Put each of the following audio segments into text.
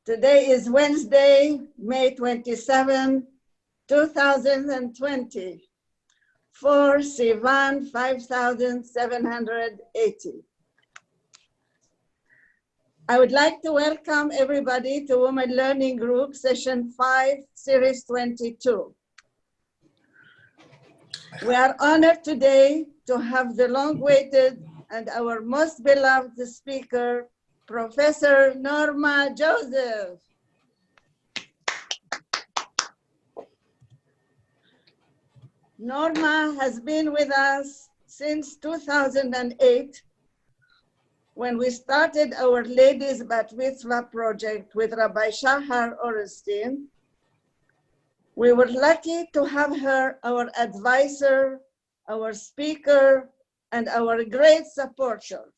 Today is Wednesday, May 27, 2020, 4 Sivan 5780. I would like to welcome everybody to Women Learning Group, Session 5, Series 22. We are honored today to have the long-awaited and our most beloved speaker, Professor Norma Joseph. Norma has been with us since 2008 when we started our Ladies Bat Mitzvah project with Rabbi SCHACHAR Orenstein. We were lucky to have her our advisor, our speaker, and our great supporter.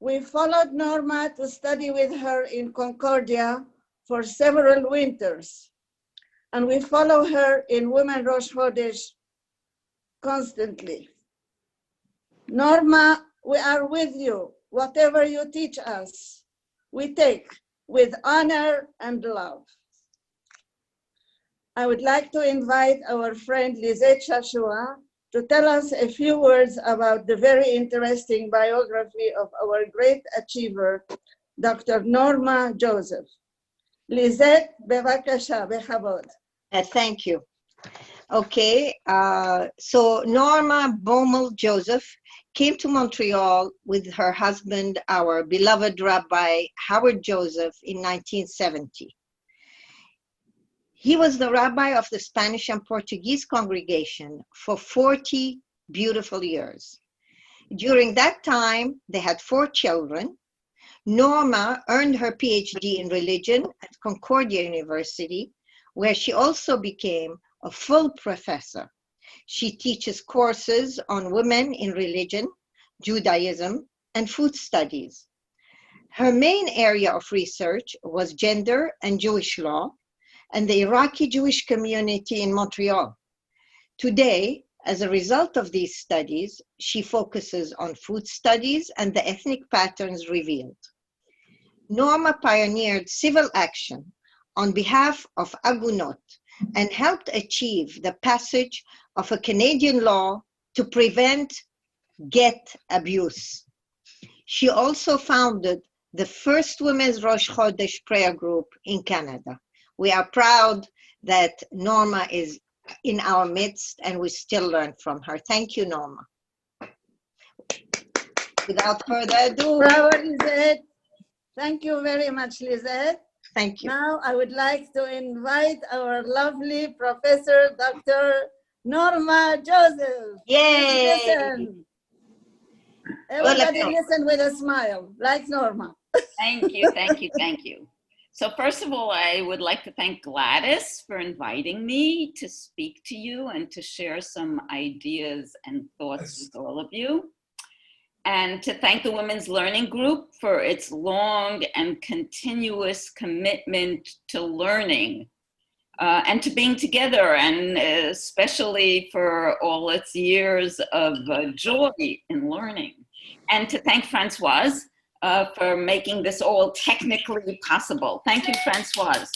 We followed Norma to study with her in Concordia for several winters, and we follow her in Women Rosh Chodesh constantly. Norma, we are with you. Whatever you teach us, we take with honor and love. I would like to invite our friend Lisette Shashua to tell us a few words about the very interesting biography of our great achiever, Dr. Norma Joseph. Lisette, bevakasha, bechavod. Thank you. Okay, so Norma Baumel Joseph came to Montreal with her husband, our beloved Rabbi Howard Joseph, in 1970. He was the rabbi of the Spanish and Portuguese congregation for 40 beautiful years. During that time, they had 4 children. Norma earned her PhD in religion at Concordia University, where she also became a full professor. She teaches courses on women in religion, Judaism, and food studies. Her main area of research was gender and Jewish law, and the Iraqi Jewish community in Montreal. Today, as a result of these studies, she focuses on food studies and the ethnic patterns revealed. Norma pioneered civil action on behalf of Agunot and helped achieve the passage of a Canadian law to prevent get abuse. She also founded the first Women's Rosh Chodesh prayer group in Canada. We are proud that Norma is in our midst and we still learn from her. Thank you, Norma. Without further ado. Bravo, Lisette. Thank you very much, Lisette. Thank you. Now I would like to invite our lovely Professor Dr. Norma Joseph. Yay! Listen. Everybody listen with a smile, like Norma. Thank you, thank you, thank you. So first of all, I would like to thank GLADYS for inviting me to speak to you and to share some ideas and thoughts with all of you. And to thank the Women's Learning Group for its long and continuous commitment to learning and to being together, and especially for all its years of joy in learning. And to thank Françoise for making this all technically possible. Thank you, Françoise.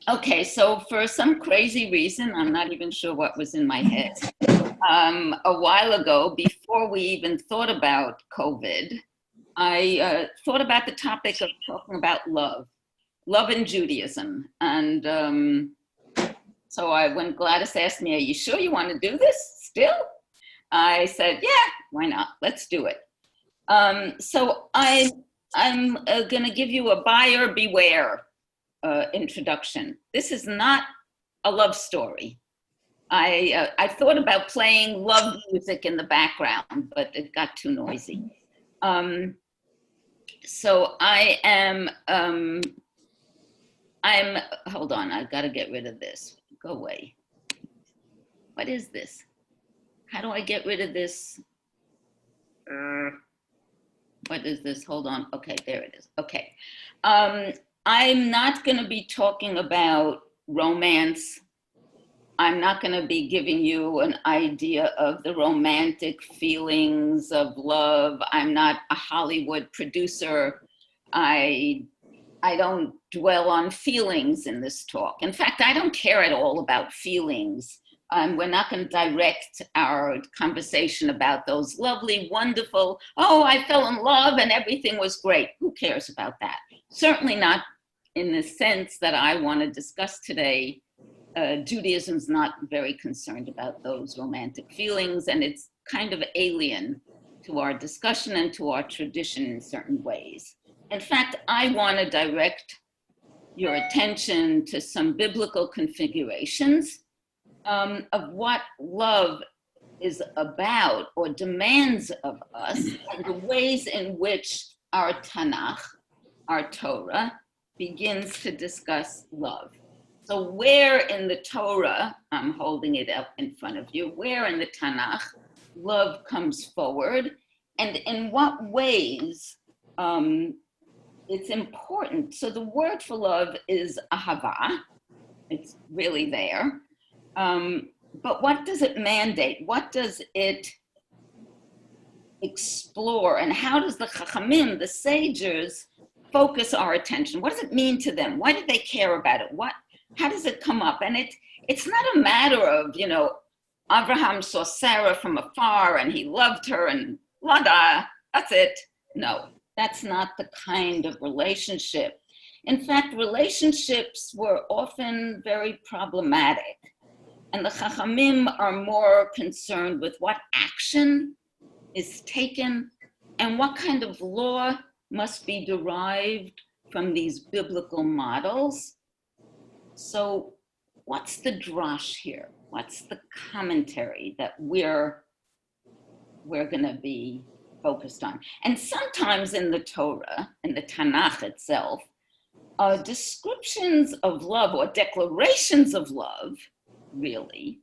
Okay, so for some crazy reason, I'm not even sure what was in my head, a while ago, before we even thought about COVID, I thought about the topic of talking about love in Judaism. And so when Gladys asked me, are you sure you want to do this still? I said, yeah, why not? Let's do it. So I'm going to give you a buyer beware introduction. This is not a love story. I thought about playing love music in the background, but it got too noisy. So I'm, hold on, I've got to get rid of this. Go away. What is this? How do I get rid of this? What is this? Hold on. Okay, there it is. Okay. I'm not going to be talking about romance I'm not going to be giving you an idea of the romantic feelings of love. I'm not a Hollywood producer. I don't dwell on feelings in this talk. In fact, I don't care at all about feelings. We're not going to direct our conversation about those lovely, wonderful, oh, I fell in love and everything was great. Who cares about that? Certainly not in the sense that I want to discuss today. Judaism's not very concerned about those romantic feelings, and it's kind of alien to our discussion and to our tradition in certain ways. In fact, I want to direct your attention to some biblical configurations of what love is about or demands of us, and the ways in which our Tanakh, our Torah, begins to discuss love. So where in the Torah, I'm holding it up in front of you, where in the Tanakh love comes forward, and in what ways it's important. So the word for love is ahava. It's really there. But what does it mandate? What does it explore? And how does the Chachamim, the sages, focus our attention? What does it mean to them? Why did they care about it? How does it come up? And it's not a matter of, Abraham saw Sarah from afar and he loved her and lada, that's it. No, that's not the kind of relationship. In fact, relationships were often very problematic. And the Chachamim are more concerned with what action is taken and what kind of law must be derived from these biblical models. So what's the drash here? What's the commentary that we're going to be focused on? And sometimes in the Torah, in the Tanakh itself, descriptions of love or declarations of love, really,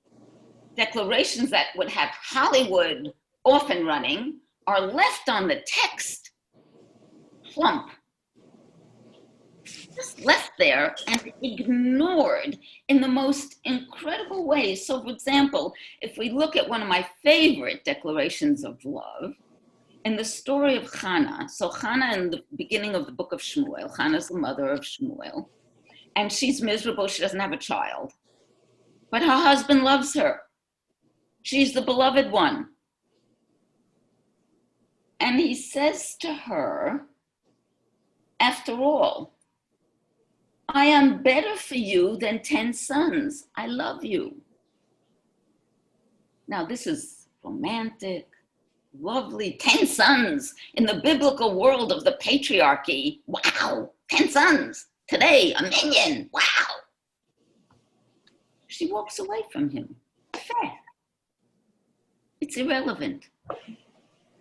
declarations that would have Hollywood off and running, are left on the text plump. Just left there and ignored in the most incredible ways. So for example, if we look at one of my favorite declarations of love, in the story of Hannah, so Hannah in the beginning of the book of Shmuel, Hannah's the mother of Shmuel, and she's miserable, she doesn't have a child, but her husband loves her. She's the beloved one. And he says to her, after all, I am better for you than 10 sons. I love you. Now, this is romantic, lovely. 10 sons in the biblical world of the patriarchy. Wow, 10 sons. Today, a million. Wow. She walks away from him. Fair. It's irrelevant.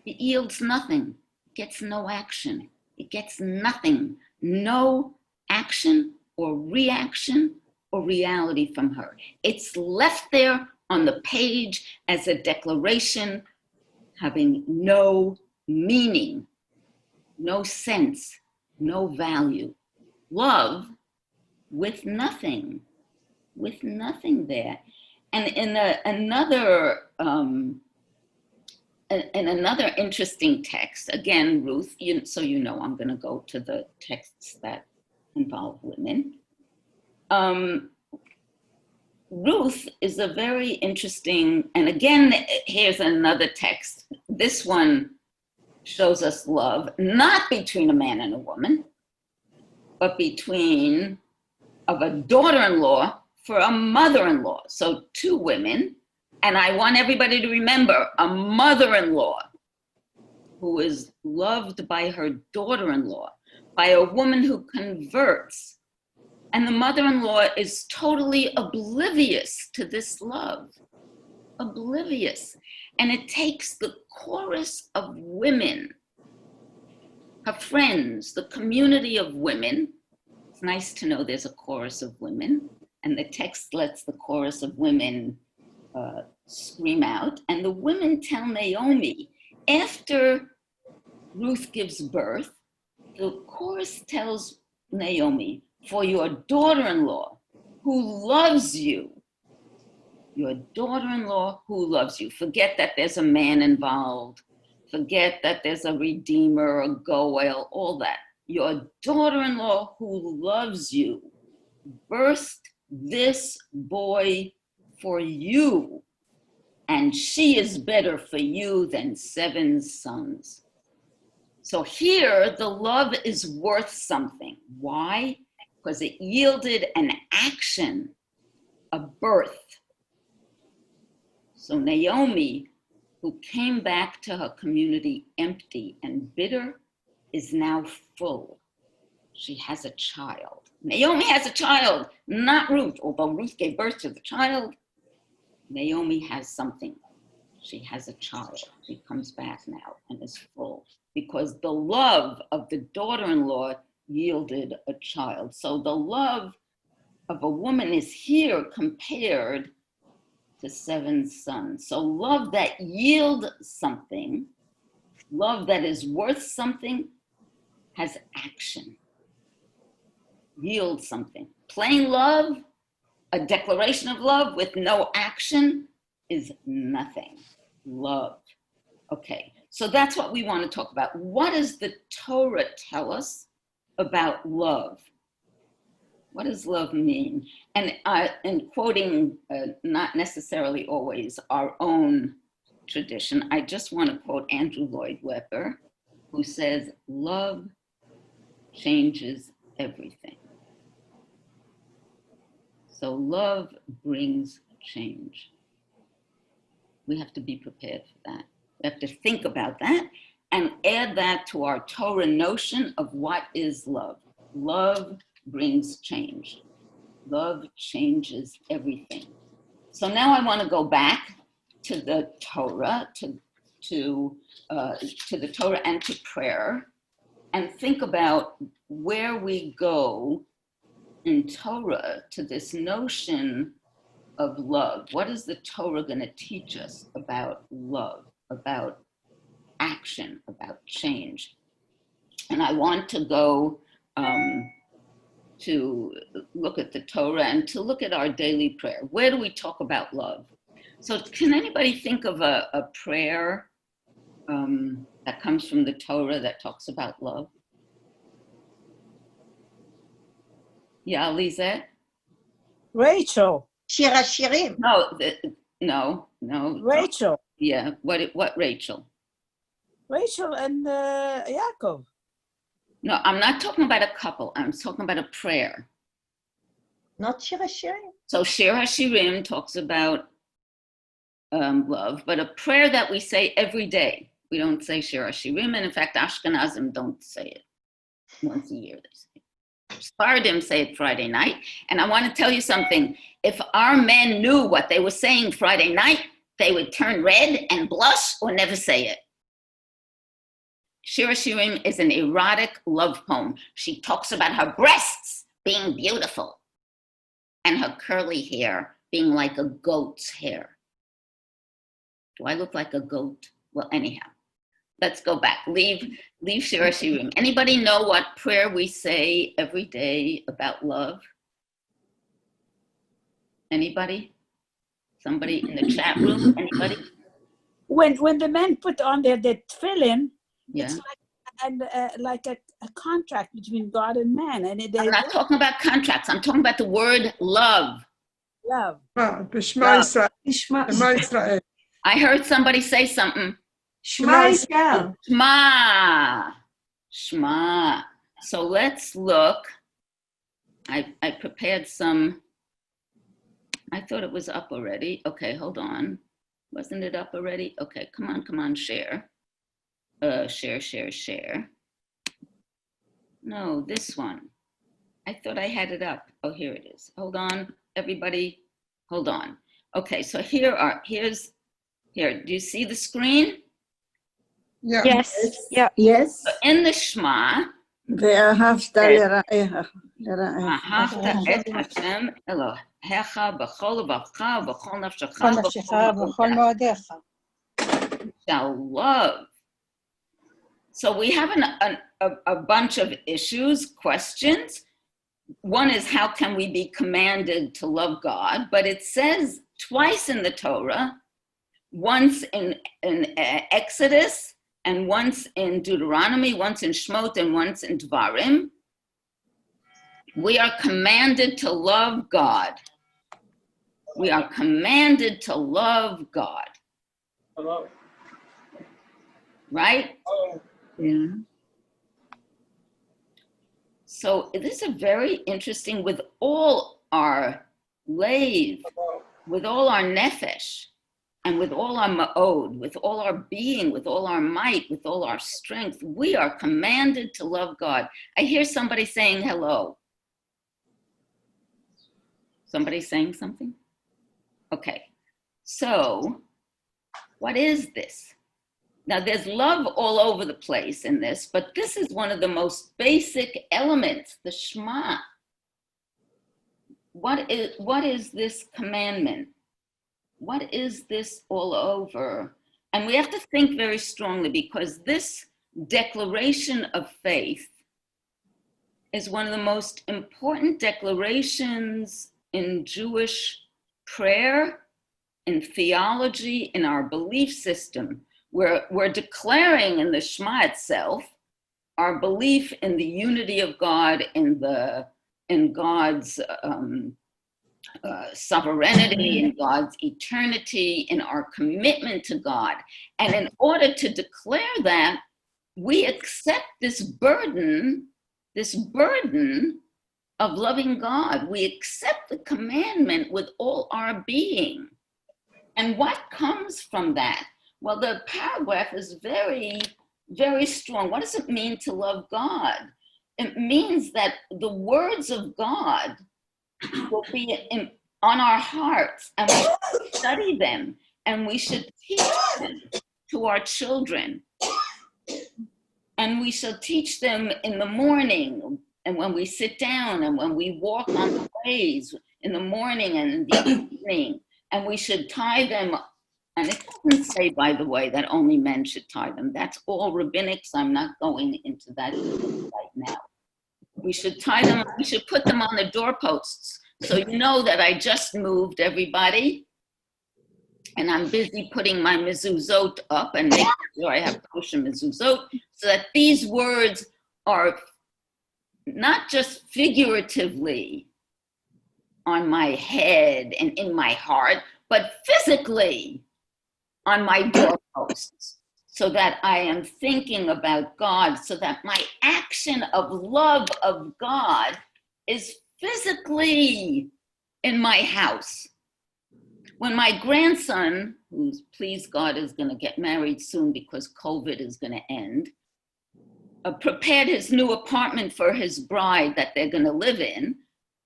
It yields nothing. It gets no action. It gets nothing. No action or reaction or reality from her. It's left there on the page as a declaration having no meaning, no sense, no value. Love with nothing there. And in another interesting text, again, Ruth, so I'm going to go to the texts that involve women. Ruth is a very interesting, and again, here's another text. This one shows us love, not between a man and a woman, but between of a daughter-in-law for a mother-in-law. So two women, and I want everybody to remember a mother-in-law who is loved by her daughter-in-law, by a woman who converts. And the mother-in-law is totally oblivious to this love, oblivious. And it takes the chorus of women, her friends, the community of women. It's nice to know there's a chorus of women, and the text lets the chorus of women scream out. And the women tell Naomi, after Ruth gives birth, the chorus tells Naomi, for your daughter-in-law who loves you Your daughter-in-law who loves you. Forget that there's a man involved. Forget that there's a redeemer, a goel, all that. Your daughter-in-law who loves you birthed this boy for you, and she is better for you than 7 sons. So here, the love is worth something. Why? Because it yielded an action, a birth. So Naomi, who came back to her community empty and bitter, is now full. She has a child. Naomi has a child, not Ruth. Although Ruth gave birth to the child, Naomi has something. She has a child. She comes back now and is full because the love of the daughter-in-law yielded a child. So the love of a woman is here compared to 7 sons. So love that yields something, love that is worth something, has action, yields something. Plain love, a declaration of love with no action is nothing. Love. Okay, so that's what we want to talk about. What does the Torah tell us about love? What does love mean? And in quoting, not necessarily always our own tradition, I just want to quote Andrew Lloyd Webber, who says, love changes everything. So love brings change. We have to be prepared for that. We have to think about that and add that to our Torah notion of what is love. Love brings change. Love changes everything. So now I want to go back to the Torah, to the Torah and to prayer, and think about where we go in Torah to this notion of love. What is the Torah going to teach us about love, about action, about change? And I want to go to look at the Torah and to look at our daily prayer. Where do we talk about love? So can anybody think of a prayer that comes from the Torah that talks about love? Yeah, Lisette? Rachel. Shir HaShirim. No. Rachel. Yeah, what Rachel? Rachel and Yaakov. No, I'm not talking about a couple. I'm talking about a prayer. Not Shir HaShirim. So Shir HaShirim talks about love, but a prayer that we say every day. We don't say Shir HaShirim, and in fact, Ashkenazim don't say it once a year. They say it. Sephardim say it Friday night, and I want to tell you something. If our men knew what they were saying Friday night, they would turn red and blush or never say it. Shir HaShirim is an erotic love poem. She talks about her breasts being beautiful and her curly hair being like a goat's hair. Do I look like a goat? Well, anyhow, let's go back. Leave Shir HaShirim. Anybody know what prayer we say every day about love? Anybody? Somebody in the chat room? Anybody? When the men put on their tefillin, Yeah. it's like a contract between God and man. And I'm not talking about contracts. I'm talking about the word love. love. B'Shema Yisrael. I heard somebody say something. Shema Yisrael. Shema. So let's look. I prepared some. I thought it was up already. Okay, hold on. Wasn't it up already? Okay, come on, share. Share. No, this one. I thought I had it up. Oh, here it is. Hold on, everybody. Hold on. Okay, so here's. Do you see the screen? Yeah. Yes. Yeah. Yes. So in the Shema, ואהבת לרעך. אהבת את השם אלוהיך בכל לבבך ובכל נפשך בכל מאודיך. shall love. So we have a bunch of issues, questions. One is, how can we be commanded to love God? But it says twice in the Torah, once in Exodus, and once in Deuteronomy, once in Shmot, and once in Dvarim. We are commanded to love God. We are commanded to love God. Hello. Right? Yeah. So this is very interesting with all our lave, with all our nefesh, and with all our ma'od, with all our being, with all our might, with all our strength. We are commanded to love God. I hear somebody saying hello. Somebody saying something? Okay, so what is this? Now there's love all over the place in this, but this is one of the most basic elements, the Shema. What is this commandment? What is this all over? And we have to think very strongly, because this declaration of faith is one of the most important declarations in Jewish prayer, in theology, in our belief system. We're declaring in the Shema itself our belief in the unity of God, in God's sovereignty, in God's eternity, in our commitment to God. And in order to declare that, we accept this burden of loving God. We accept the commandment with all our being. And what comes from that? Well, the paragraph is very, very strong. What does it mean to love God? It means that the words of God will be on our hearts, and we should study them, and we should teach them to our children. And we shall teach them in the morning, and when we sit down, and when we walk on the ways, in the morning and in the evening. And we should tie them. And it doesn't say, by the way, that only men should tie them. That's all rabbinic, so I'm not going into that right now. We should tie them, we should put them on the doorposts. So you know that I just moved, everybody. And I'm busy putting my mezuzot up and making sure I have kosher mezuzot, so that these words are not just figuratively on my head and in my heart, but physically on my doorposts, so that I am thinking about God, so that my action of love of God is physically in my house. When my grandson, who's, please God, is going to get married soon because COVID is going to end, prepared his new apartment for his bride that they're going to live in,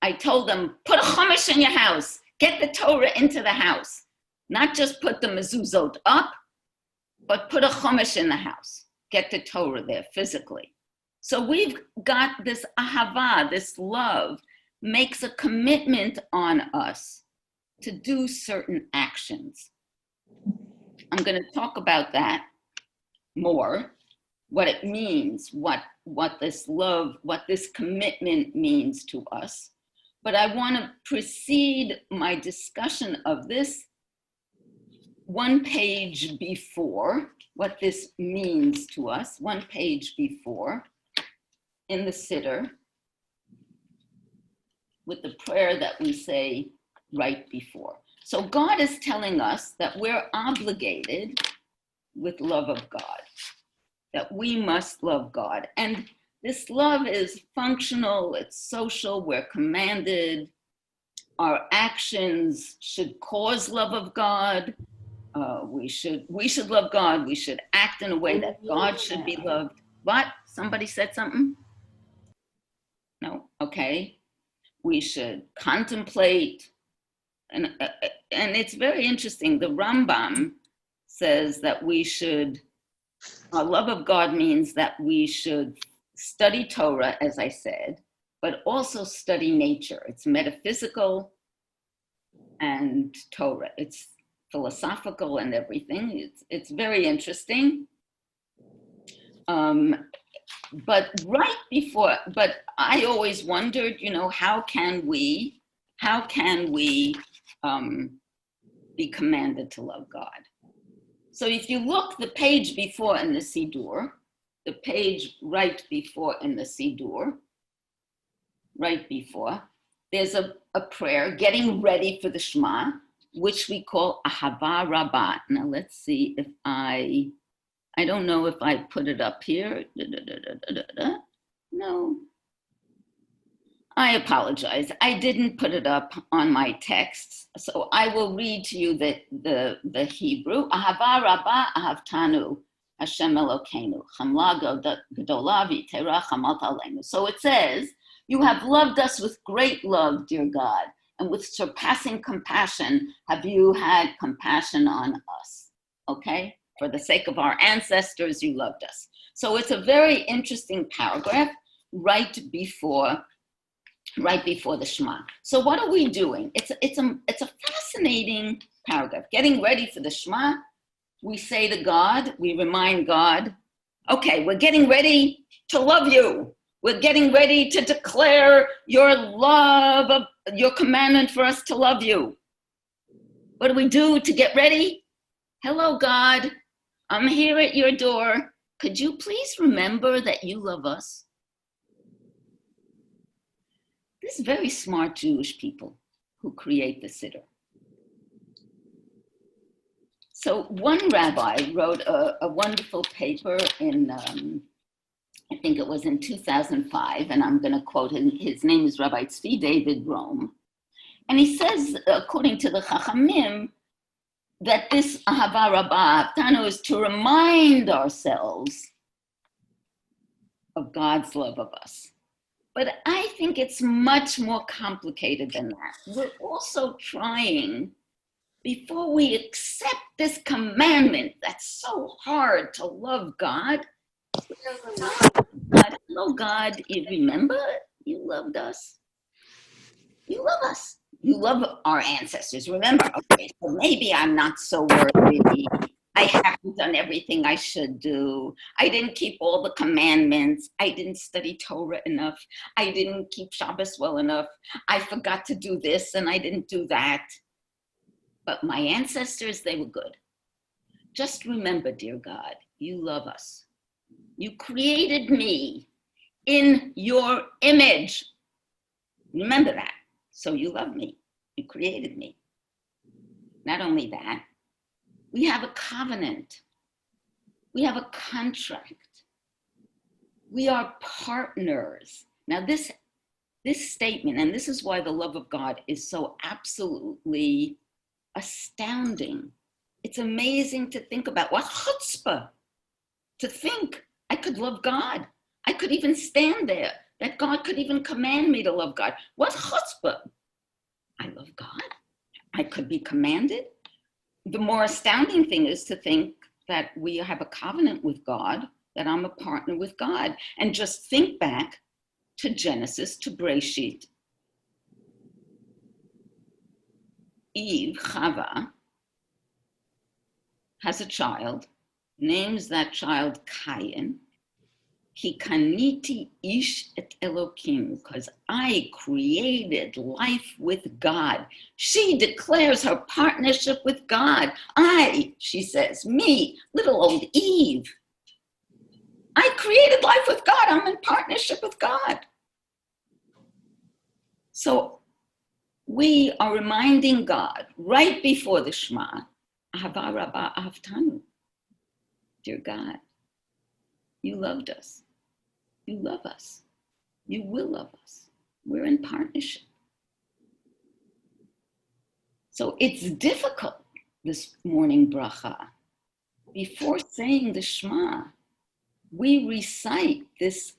I told them, put a chumash in your house, get the Torah into the house. Not just put the mezuzot up, but put a chumash in the house. Get the Torah there physically. So we've got this ahava, this love, makes a commitment on us to do certain actions. I'm going to talk about that more, what it means, what this love, what this commitment means to us. But I want to precede my discussion of this one page before, what this means to us, one page before, in the Siddur, with the prayer that we say right before. So God is telling us that we're obligated with love of God, that we must love God. And this love is functional, it's social, we're commanded. Our actions should cause love of God. We should love God. We should act in a way that God should be loved. What? Somebody said something? No? Okay. We should contemplate. And it's very interesting. The Rambam says that we should, love of God means that we should study Torah, as I said, but also study nature. It's metaphysical and Torah. It's philosophical and everything. It's very interesting. But I always wondered, how can we be commanded to love God. So if you look the page before in the Siddur, the page right before in the Siddur, right before, there's a prayer getting ready for the Shema, which we call Ahava Rabbah. Now let's see if I don't know if I put it up here. No, I apologize. I didn't put it up on my texts. So I will read to you the Hebrew. Ahava Rabbah ahavtanu Hashem Elokeinu chamla gedola v'yitera chamalta aleinu. So it says, you have loved us with great love, dear God, and with surpassing compassion have you had compassion on us. Okay? For the sake of our ancestors, you loved us. So it's a very interesting paragraph right before the Shema. So what are we doing? It's a fascinating paragraph. Getting ready for the Shema, we say to God, we remind God, okay, we're getting ready to love you. We're getting ready to declare your love, your commandment for us to love you. What do we do to get ready? Hello, God, I'm here at your door. Could you please remember that you love us? This is very smart Jewish people who create the Siddur. So one rabbi wrote a wonderful paper in, I think it was in 2005, and I'm going to quote him. His name is Rabbi Tzvi David Rome. And he says, according to the Chachamim, that this Ahava Rabbah Ahavtanu is to remind ourselves of God's love of us. But I think it's much more complicated than that. We're also trying, before we accept this commandment that's so hard to love God, hello God, you remember you loved us? You love us. You love our ancestors. Remember, okay, so maybe I'm not so worthy. I haven't done everything I should do. I didn't keep all the commandments. I didn't study Torah enough. I didn't keep Shabbos well enough. I forgot to do this and I didn't do that. But my ancestors, they were good. Just remember, dear God, you love us. You created me in your image. Remember that. So you love me. You created me. Not only that, we have a covenant. We have a contract. We are partners. Now this statement, and this is why the love of God is so absolutely astounding. It's amazing to think about. What chutzpah to think I could love God. I could even stand there, that God could even command me to love God. What chutzpah? I love God. I could be commanded. The more astounding thing is to think that we have a covenant with God, that I'm a partner with God. And just think back to Genesis, to Breshit. Eve, Chava, has a child, names that child Cain. Ki kaniti ish et Elokim, because I created life with God. She declares her partnership with God. She says, me, little old Eve. I created life with God. I'm in partnership with God. So we are reminding God right before the Shema, Ahava Rabbah Ahavtanu. Dear God, you loved us. You love us. You will love us. We're in partnership. So it's difficult, this morning bracha. Before saying the Shema, we recite this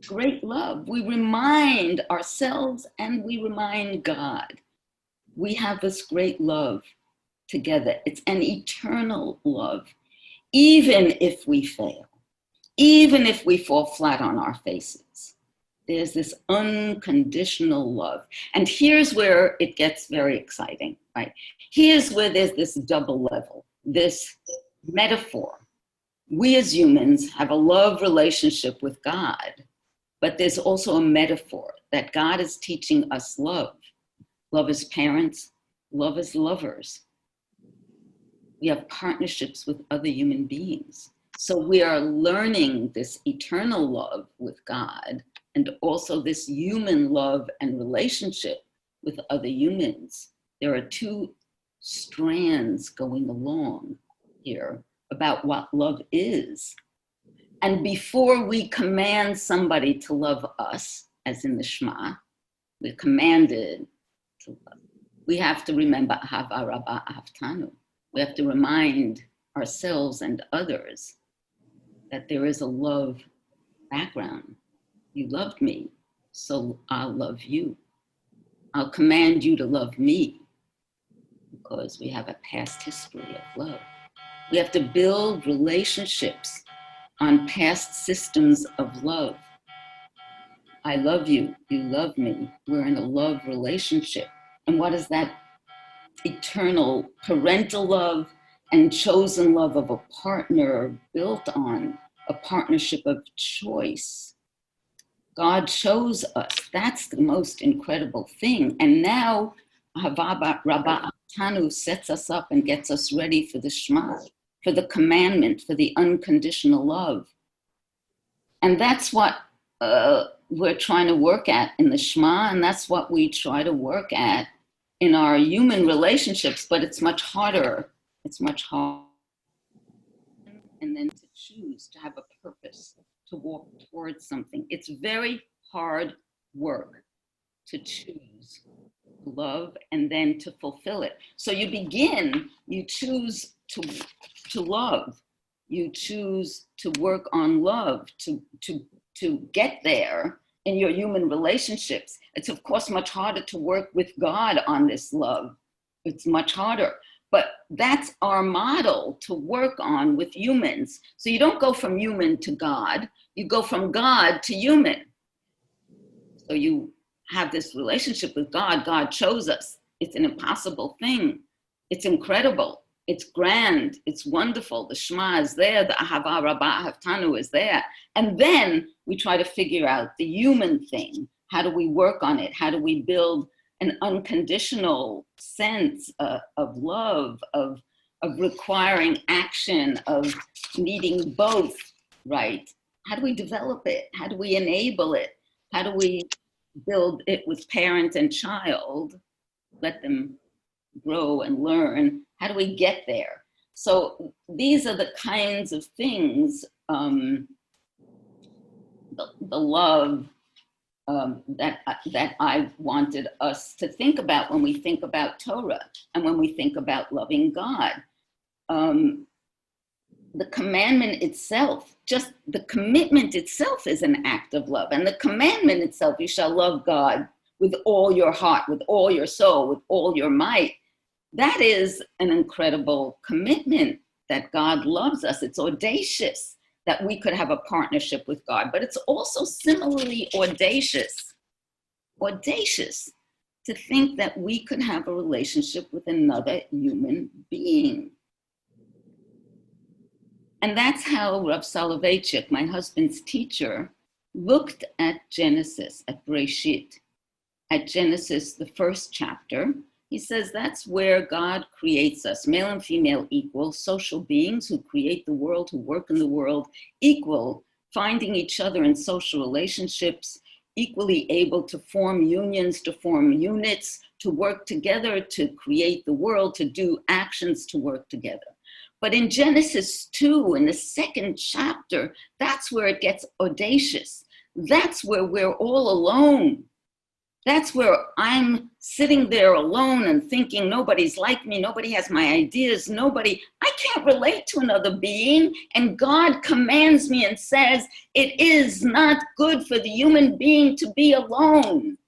great love. We remind ourselves and we remind God. We have this great love together. It's an eternal love. Even if we fail, even if we fall flat on our faces, there's this unconditional love. And here's where it gets very exciting, right? Here's where there's this double level, this metaphor. We as humans have a love relationship with God, but there's also a metaphor that God is teaching us love. Love as parents, love as lovers, We have partnerships with other human beings. So we are learning this eternal love with God and also this human love and relationship with other humans. There are two strands going along here about what love is. And before we command somebody to love us, as in the Shema, we're commanded to love. We have to remember Ahava Rabbah Ahavtanu. We have to remind ourselves and others that there is a love background. You loved me, so I'll love you. I'll command you to love me because we have a past history of love. We have to build relationships on past systems of love. I love you, you love me. We're in a love relationship. And what is that? Eternal parental love and chosen love of a partner built on a partnership of choice. God chose us. That's the most incredible thing. And now Ahava Rabbah Ahavtanu sets us up and gets us ready for the Shema, for the commandment, for the unconditional love. And that's what we're trying to work at in the Shema, and that's what we try to work at in our human relationships, but it's much harder. It's much harder. And then to choose to have a purpose, to walk towards something. It's very hard work to choose love and then to fulfill it. So you begin, you choose to love. You choose to work on love, to get there in your human relationships. It's of course much harder to work with God on this love. It's much harder, but that's our model to work on with humans. So you don't go from human to God, you go from God to human. So you have this relationship with God. God chose us. It's an impossible thing. It's incredible. It's grand. It's wonderful. The Shema is there. The Ahava Rabbah Ahavtanu is there. And then we try to figure out the human thing. How do we work on it? How do we build an unconditional sense of love, of requiring action, of needing both, right? How do we develop it? How do we enable it? How do we build it with parent and child? Let them grow and learn. How do we get there? So these are the kinds of things, the love that I wanted us to think about when we think about Torah and when we think about loving God. The commandment itself, just the commitment itself is an act of love. And the commandment itself, you shall love God with all your heart, with all your soul, with all your might. That is an incredible commitment that God loves us. It's audacious that we could have a partnership with God, but it's also similarly audacious to think that we could have a relationship with another human being. And that's how Rav Soloveitchik, my husband's teacher, looked at Genesis, at Bereshit, at Genesis, the first chapter. He says that's where God creates us, male and female equal, social beings who create the world, who work in the world, equal, finding each other in social relationships, equally able to form unions, to form units, to work together, to create the world, to do actions, to work together. But in Genesis 2, in the second chapter, that's where it gets audacious. That's where we're all alone. That's where I'm sitting there alone and thinking nobody's like me, nobody has my ideas, I can't relate to another being. And God commands me and says, it is not good for the human being to be alone.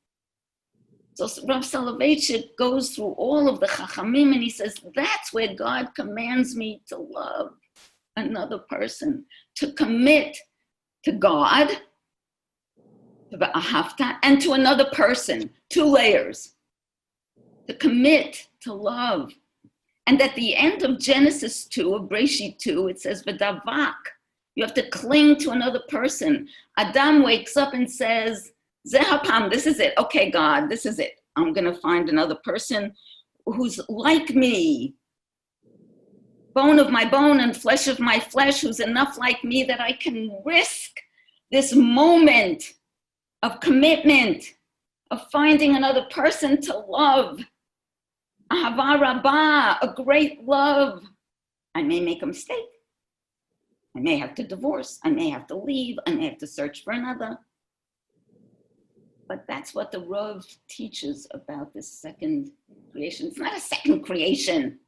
So Rav Soloveitchik goes through all of the Chachamim and he says, that's where God commands me to love another person, to commit to God, to the Ahavta, and to another person, 2 layers, to commit to love. And at the end of Genesis 2, of Bereshit 2, it says, V'davak, you have to cling to another person. Adam wakes up and says, Zehapam, this is it. Okay, God, this is it. I'm gonna find another person who's like me. bone of my bone and flesh of my flesh, who's enough like me that I can risk this moment of commitment, of finding another person to love. Ahava rabbah, a great love. I may make a mistake. I may have to divorce. I may have to leave. I may have to search for another. But that's what the Rav teaches about this second creation. It's not a second creation.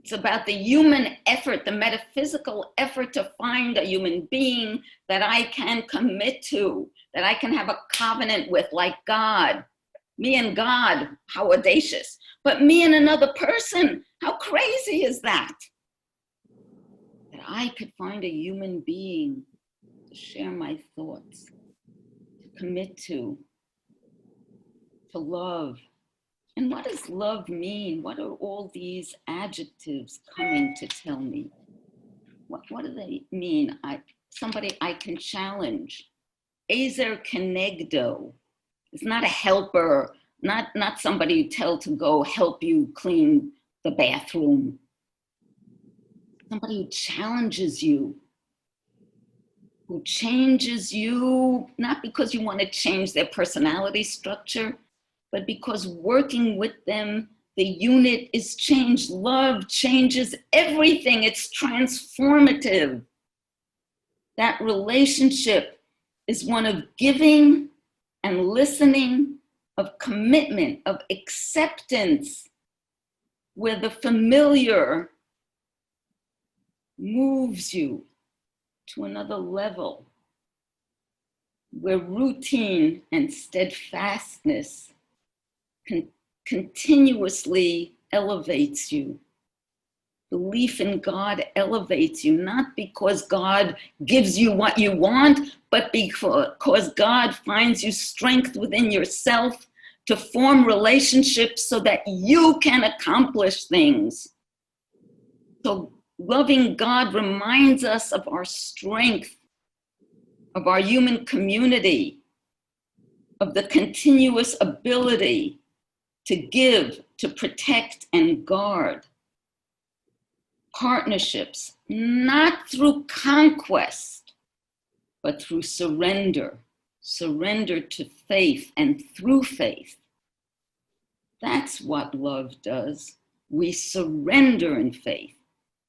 It's about the human effort, the metaphysical effort to find a human being that I can commit to, that I can have a covenant with, like God. Me and God, how audacious. But me and another person, how crazy is that? That I could find a human being to share my thoughts, to commit to love. And what does love mean? What are all these adjectives coming to tell me? What do they mean? Somebody I can challenge. Ezer kenegdo. It's not a helper, not somebody you tell to go help you clean the bathroom. Somebody who challenges you, who changes you, not because you want to change their personality structure, but because working with them, the unit is changed. Love changes everything. It's transformative. That relationship is one of giving and listening, of commitment, of acceptance, where the familiar moves you to another level, where routine and steadfastness continuously elevates you. Belief in God elevates you, not because God gives you what you want, but because God finds you strength within yourself to form relationships so that you can accomplish things. So loving God reminds us of our strength, of our human community, of the continuous ability to give, to protect, and guard. Partnerships, not through conquest, but through surrender. Surrender to faith and through faith. That's what love does. We surrender in faith.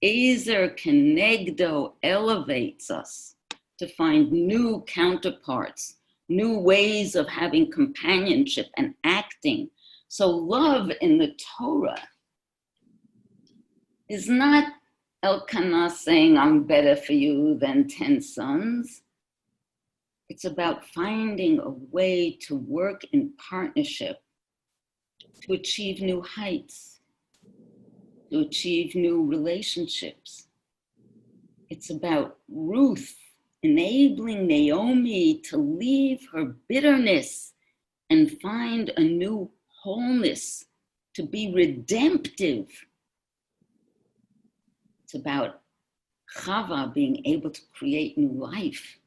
Ezer kenegdo elevates us to find new counterparts, new ways of having companionship and acting. So love in the Torah is not Elkanah saying, I'm better for you than 10 sons. It's about finding a way to work in partnership to achieve new heights, to achieve new relationships. It's about Ruth enabling Naomi to leave her bitterness and find a new wholeness, to be redemptive. It's about Chava being able to create new life,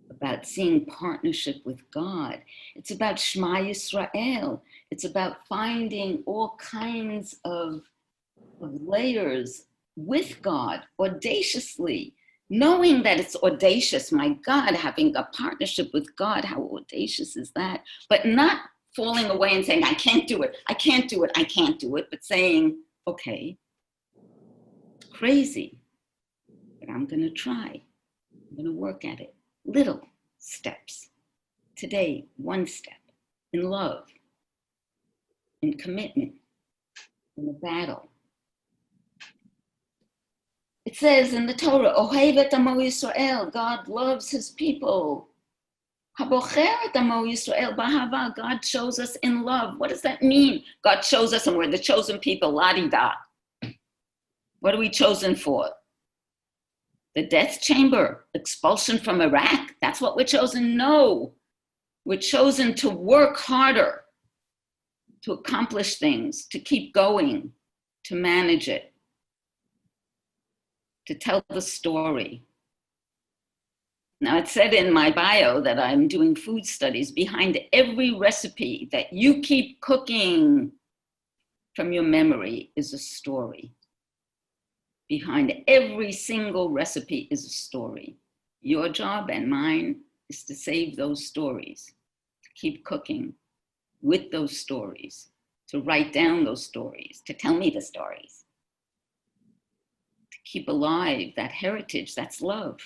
about seeing partnership with God. It's about Shema Yisrael. It's about finding all kinds of layers with God, audaciously, knowing that it's audacious. My God, having a partnership with God, how audacious is that? But not falling away and saying, I can't do it, I can't do it, I can't do it, but saying, okay, it's crazy, but I'm gonna try. I'm gonna work at it. Little steps. Today, one step in love, in commitment, in a battle. It says in the Torah, Ohevet Amo Yisrael, God loves his people. Habocher et Amo Yisrael b'ahava, God shows us in love. What does that mean? God shows us and we're the chosen people, la-di-da. What are we chosen for? The death chamber, expulsion from Iraq, that's what we're chosen? No, we're chosen to work harder, to accomplish things, to keep going, to manage it, to tell the story. Now, it said in my bio that I'm doing food studies. Behind every recipe that you keep cooking from your memory is a story. Behind every single recipe is a story. Your job and mine is to save those stories, to keep cooking with those stories, to write down those stories, to tell me the stories, to keep alive that heritage. That's love.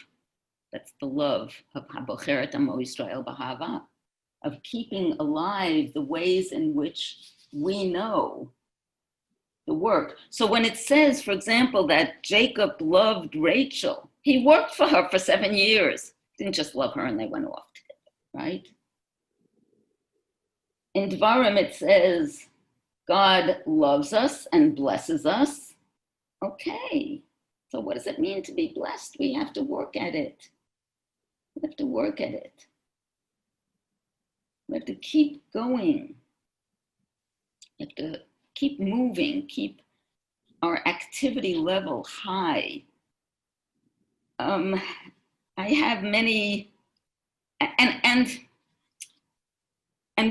That's the love of Habocheret Amo Yisrael B'Ahava, of keeping alive the ways in which we know the work. So when it says, for example, that Jacob loved Rachel, he worked for her for 7 years. Didn't just love her and they went off together, right? In Dvarim it says, God loves us and blesses us. Okay, so what does it mean to be blessed? We have to work at it. We have to work at it. We have to keep going. We have to keep moving, keep our activity level high. I have many, and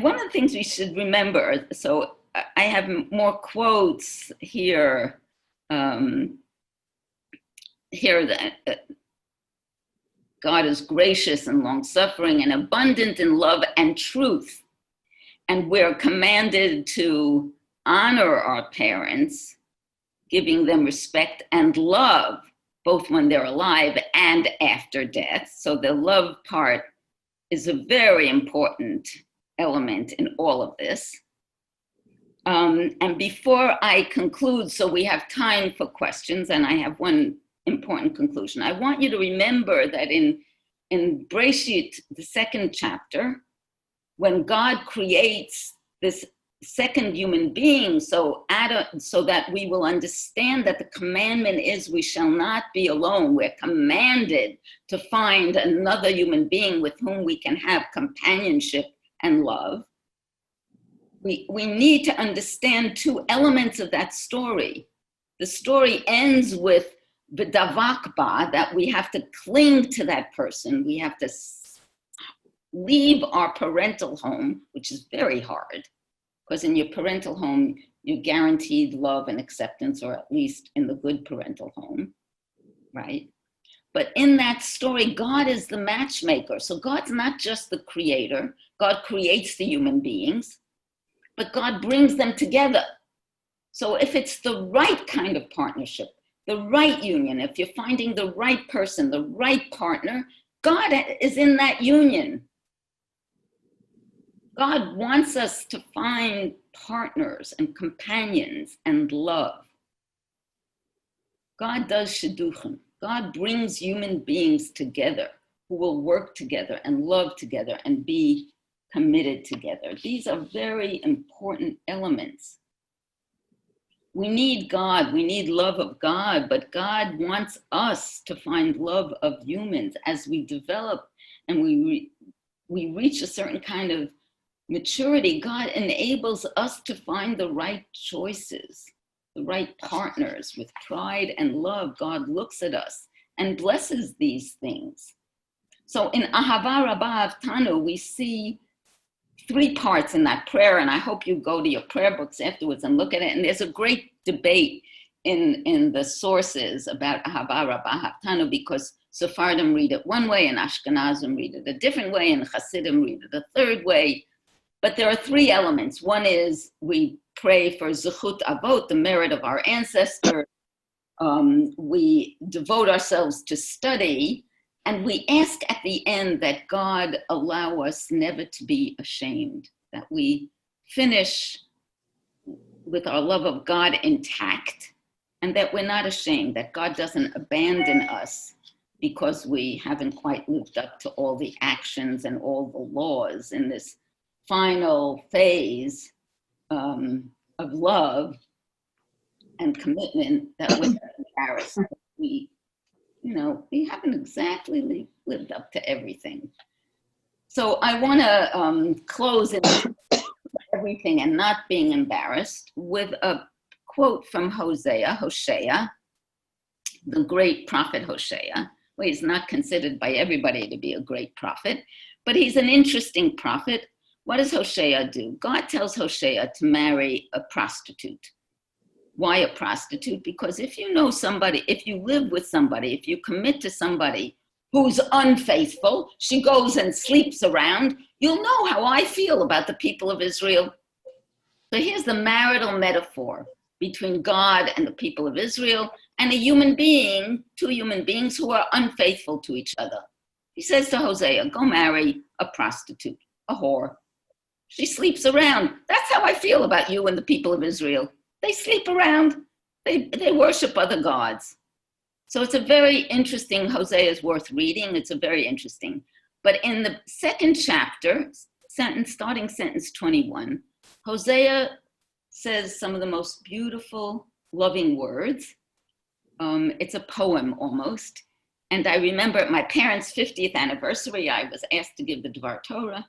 one of the things we should remember, so I have more quotes here, that God is gracious and long-suffering and abundant in love and truth. And we're commanded to honor our parents, giving them respect and love, both when they're alive and after death. So the love part is a very important element in all of this. And before I conclude, so we have time for questions, and I have one important conclusion. I want you to remember that in Breshit, the second chapter, when God creates this second human being, so that we will understand that the commandment is we shall not be alone. We're commanded to find another human being with whom we can have companionship and love. We need to understand two elements of that story. The story ends with v'davak, that we have to cling to that person. We have to leave our parental home, which is very hard, because in your parental home, you're guaranteed love and acceptance, or at least in the good parental home, right? But in that story, God is the matchmaker. So God's not just the creator. God creates the human beings, but God brings them together. So if it's the right kind of partnership, the right union, if you're finding the right person, the right partner, God is in that union. God wants us to find partners and companions and love. God does shidduchim. God brings human beings together who will work together and love together and be committed together. These are very important elements. We need God, we need love of God, but God wants us to find love of humans as we develop and we reach a certain kind of maturity. God enables us to find the right choices, the right partners with pride and love. God looks at us and blesses these things. So in Ahava Rabbah Avtanu, we see 3 parts in that prayer, and I hope you go to your prayer books afterwards and look at it. And there's a great debate in the sources about Ahava Rabbah Avtanu, because Sephardim read it one way and Ashkenazim read it a different way and Hasidim read it a third way. But there are 3 elements. One is we pray for Zechut Avot, the merit of our ancestors. We devote ourselves to study. And we ask at the end that God allow us never to be ashamed, that we finish with our love of God intact, and that we're not ashamed, that God doesn't abandon us because we haven't quite lived up to all the actions and all the laws in this final phase of love and commitment, that we're embarrassed. We haven't exactly lived up to everything. So I want to close in everything and not being embarrassed with a quote from Hosea, the great prophet Hosea. Well, he's not considered by everybody to be a great prophet, but he's an interesting prophet. What does Hosea do? God tells Hosea to marry a prostitute. Why a prostitute? Because if you know somebody, if you live with somebody, if you commit to somebody who's unfaithful, she goes and sleeps around, you'll know how I feel about the people of Israel. So here's the marital metaphor between God and the people of Israel and a human being, two human beings who are unfaithful to each other. He says to Hosea, go marry a prostitute, a whore. She sleeps around. That's how I feel about you and the people of Israel. They sleep around. They worship other gods. So it's a very interesting, Hosea is worth reading. It's a very interesting. But in the second chapter, starting sentence 21, Hosea says some of the most beautiful, loving words. It's a poem almost. And I remember at my parents' 50th anniversary, I was asked to give the Dvar Torah.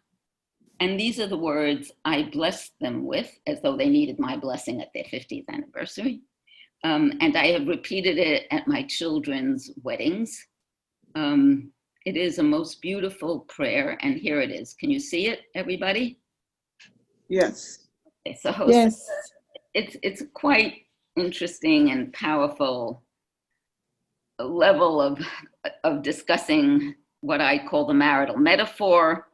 And these are the words I blessed them with, as though they needed my blessing at their 50th anniversary. And I have repeated it at my children's weddings. It is a most beautiful prayer, and here it is. Can you see it, everybody? Yes. Okay, so Hosea, it's quite interesting and powerful level of discussing what I call the marital metaphor,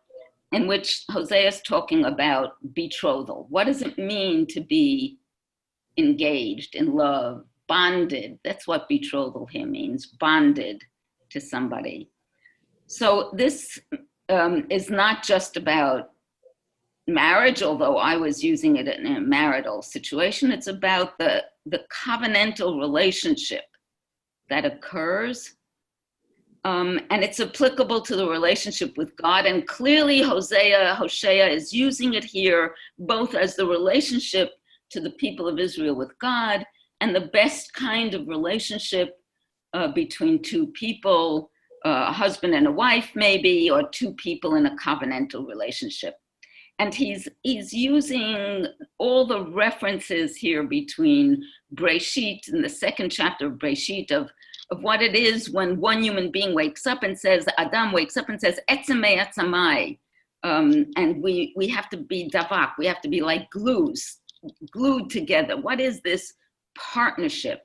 in which Hosea is talking about betrothal. What does it mean to be engaged in love, bonded? That's what betrothal here means, bonded to somebody. So this is not just about marriage, although I was using it in a marital situation. It's about the covenantal relationship that occurs. And it's applicable to the relationship with God. And clearly Hosea is using it here both as the relationship to the people of Israel with God and the best kind of relationship between two people, a husband and a wife maybe, or two people in a covenantal relationship. And he's using all the references here between Breshit, in the second chapter of Breshit, of what it is when one human being wakes up and says, Adam wakes up and says, Etzemei Etzamai. And we have to be davak, we have to be like glued together. What is this partnership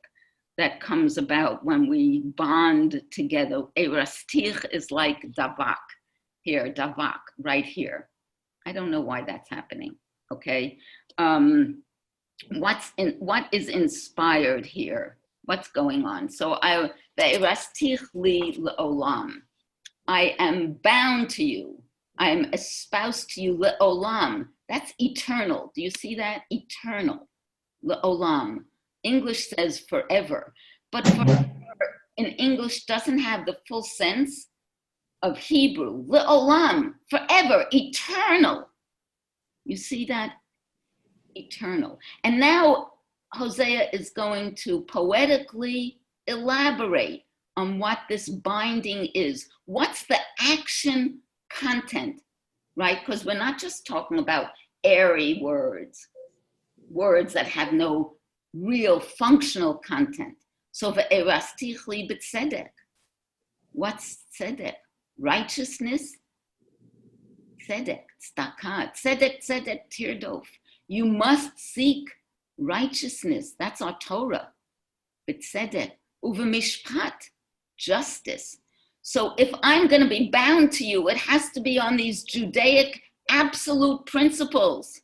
that comes about when we bond together? Erastich is like davak, here, davak, right here. I don't know why that's happening, okay? What is inspired here? What's going on? So ve'erastich li le'olam. I am bound to you. I am espoused to you le'olam. That's eternal. Do you see that? Eternal. Le'olam. English says forever. But forever in English doesn't have the full sense of Hebrew. Le'olam. Forever. Eternal. You see that? Eternal. And now Hosea is going to poetically elaborate on what this binding is. What's the action content, right? Because we're not just talking about airy words that have no real functional content. So ve'erastich li b'tzedek. What's tzedek? Righteousness? Tzedek, tzedakah, tzedek tirdof. You must seek righteousness. That's our Torah. B'tzedek, uv'mishpat, justice. So if I'm going to be bound to you, it has to be on these Judaic absolute principles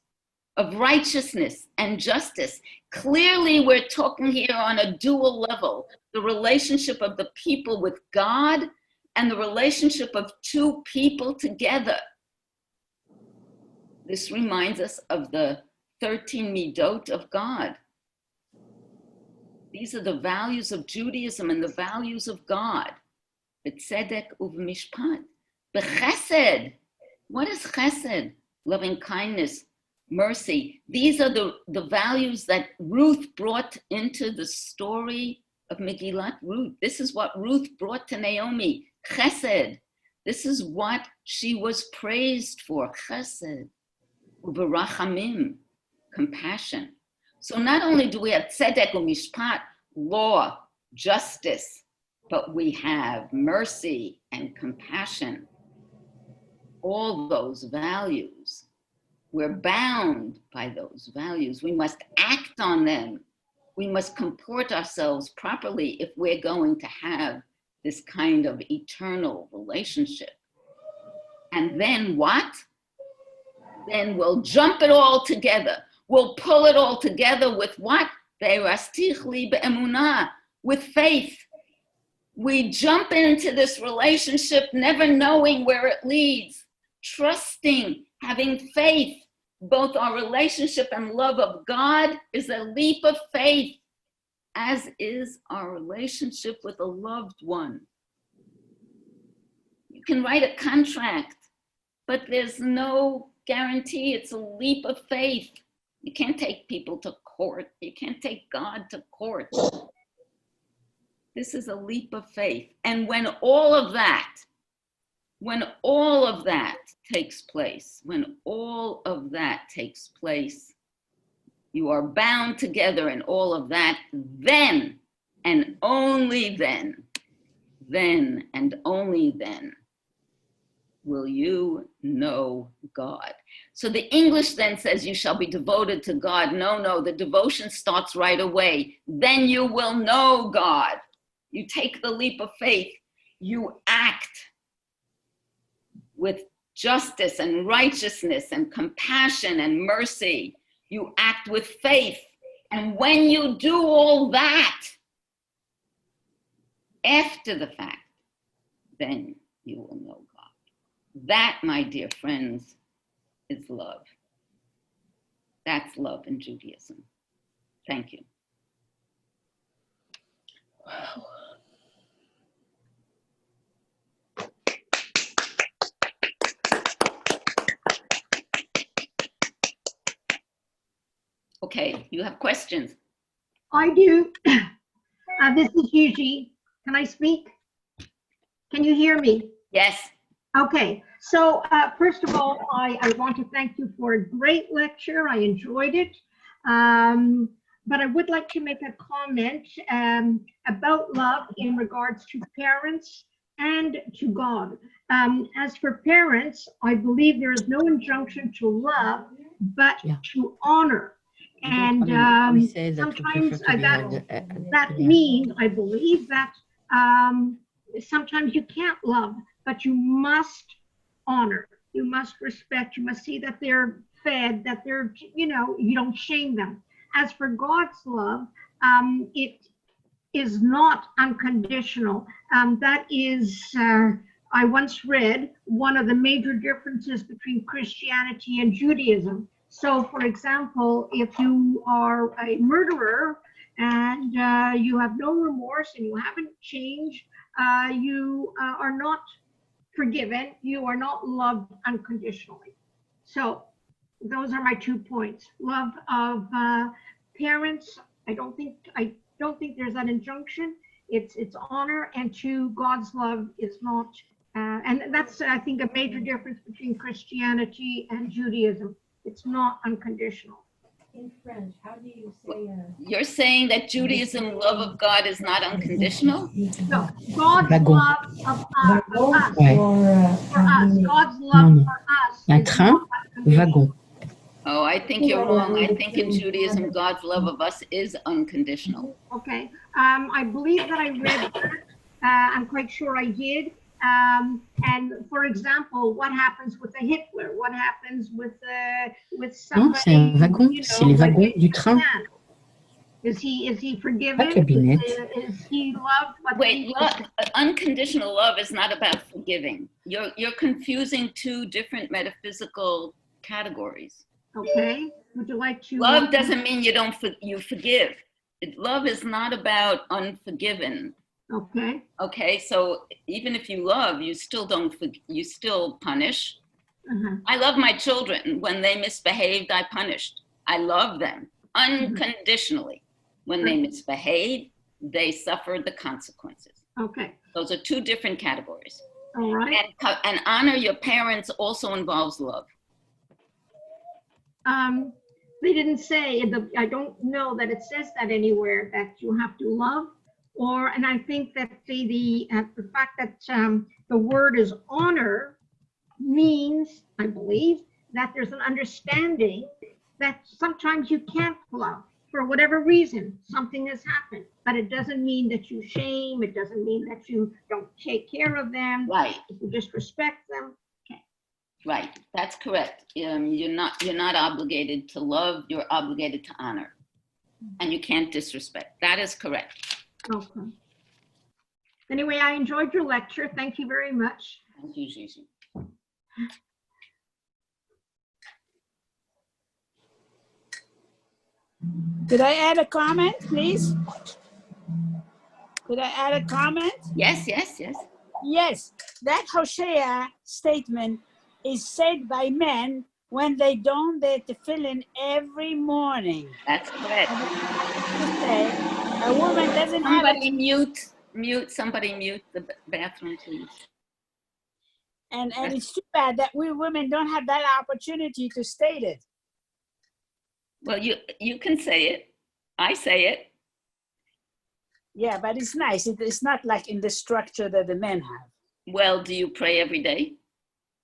of righteousness and justice. Clearly, we're talking here on a dual level, the relationship of the people with God and the relationship of two people together. This reminds us of the 13 midot of God. These are the values of Judaism and the values of God. B'tzedek uv'mishpat. B'chesed. What is chesed? Loving kindness, mercy. These are the values that Ruth brought into the story of Megillat Ruth. This is what Ruth brought to Naomi. Chesed. This is what she was praised for. Chesed. U'berachamim. Compassion. So not only do we have tzedek u'mishpat, law, justice, but we have mercy and compassion. All those values. We're bound by those values. We must act on them we must comport ourselves properly if we're going to have this kind of eternal relationship. And then what? Then we'll jump it all together. We'll pull it all together with what? With faith. We jump into this relationship never knowing where it leads, trusting, having faith. Both our relationship and love of God is a leap of faith, as is our relationship with a loved one. You can write a contract, but there's no guarantee. It's a leap of faith. You can't take people to court. You can't take God to court. This is a leap of faith. And when all of that takes place, you are bound together in all of that, then, and only then and only then, will you know God. So the English then says you shall be devoted to God. No, the devotion starts right away. Then you will know God. You take the leap of faith. You act with justice and righteousness and compassion and mercy. You act with faith. And when you do all that, after the fact, then you will know God. That, my dear friends, is love. That's love in Judaism. Thank you. Wow. Okay, you have questions? I do. This is Gigi. Can I speak? Can you hear me? Yes. Okay, so first of all, I want to thank you for a great lecture. I enjoyed it. But I would like to make a comment about love in regards to parents and to God. As for parents, I believe there is no injunction to love, but to honor. And sometimes that means, I believe that sometimes you can't love, but you must honor, you must respect, you must see that they're fed, that they're, you don't shame them. As for God's love, it is not unconditional. That is, I once read, one of the major differences between Christianity and Judaism. So, for example, if you are a murderer and you have no remorse and you haven't changed, you are not forgiven, you are not loved unconditionally. So those are my 2 points. Love of parents, I don't think there's an injunction. It's honor, and to God's love is not, and that's, I think, a major difference between Christianity and Judaism. It's not unconditional. In French, how do you say? You're saying that Judaism love of God is not unconditional? No, God's love of us, for us, God's love for us is not unconditional. Oh, I think you're wrong. I think in Judaism, God's love of us is unconditional. Okay, I believe that I read that. I'm quite sure I did. And for example, what happens with a Hitler? What happens with somebody? Non, c'est un wagon. C'est les wagons du train. Is he forgiven? Pas cabinet. Is he loved? Wait, unconditional love is not about forgiving. You're confusing two different metaphysical categories. Okay. Would you like to? Love doesn't mean you forgive. Love is not about unforgiven. Okay. Okay, so even if you love, you still you still punish. I love my children. When they misbehaved, I punished. I love them unconditionally. When they misbehave, they suffered the consequences. Okay. Those are two different categories. All right. And honor your parents also involves love. They didn't say, I don't know that it says that anywhere, that you have to love. And I think that the fact that the word is honor means, I believe, that there's an understanding that sometimes you can't love. for whatever reason, something has happened, but it doesn't mean that you shame. It doesn't mean that you don't take care of them. Right. If you disrespect them. Okay. Right. That's correct. You're not obligated to love. You're obligated to honor, and you can't disrespect. That is correct. Okay. Anyway, I enjoyed your lecture. Thank you very much. Thank you, Gigi. Could I add a comment, please? Could I add a comment? Yes, yes, yes. Yes, that Hosea statement is said by men when they don their tefillin every morning. That's correct. A woman doesn't have Somebody somebody mute the bathroom, please. And it's too bad that we women don't have that opportunity to state it. Well, you can say it. I say it. Yeah, but it's nice. It's not like in the structure that the men have. Well, do you pray every day?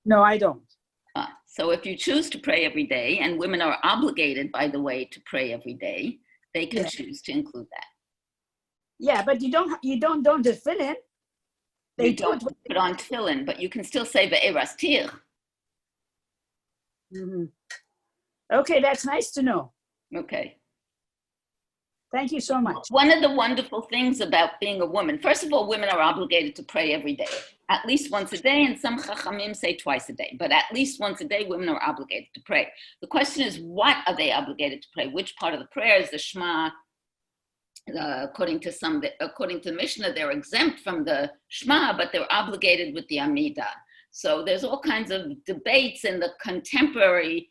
No, I don't. So if you choose to pray every day, and women are obligated, by the way, to pray every day, they can choose to include that. Yeah, but you don't tefillin. They You don't put on tefillin, but you can still say ve'erastir. Mm-hmm. Okay, that's nice to know. Okay. Thank you so much. One of the wonderful things about being a woman, first of all, women are obligated to pray every day, at least once a day, and some chachamim say twice a day, but at least once a day, women are obligated to pray. The question is, what are they obligated to pray? Which part of the prayer is the Shema? According to the Mishnah, they're exempt from the Shema, but they're obligated with the Amidah. So there's all kinds of debates in the contemporary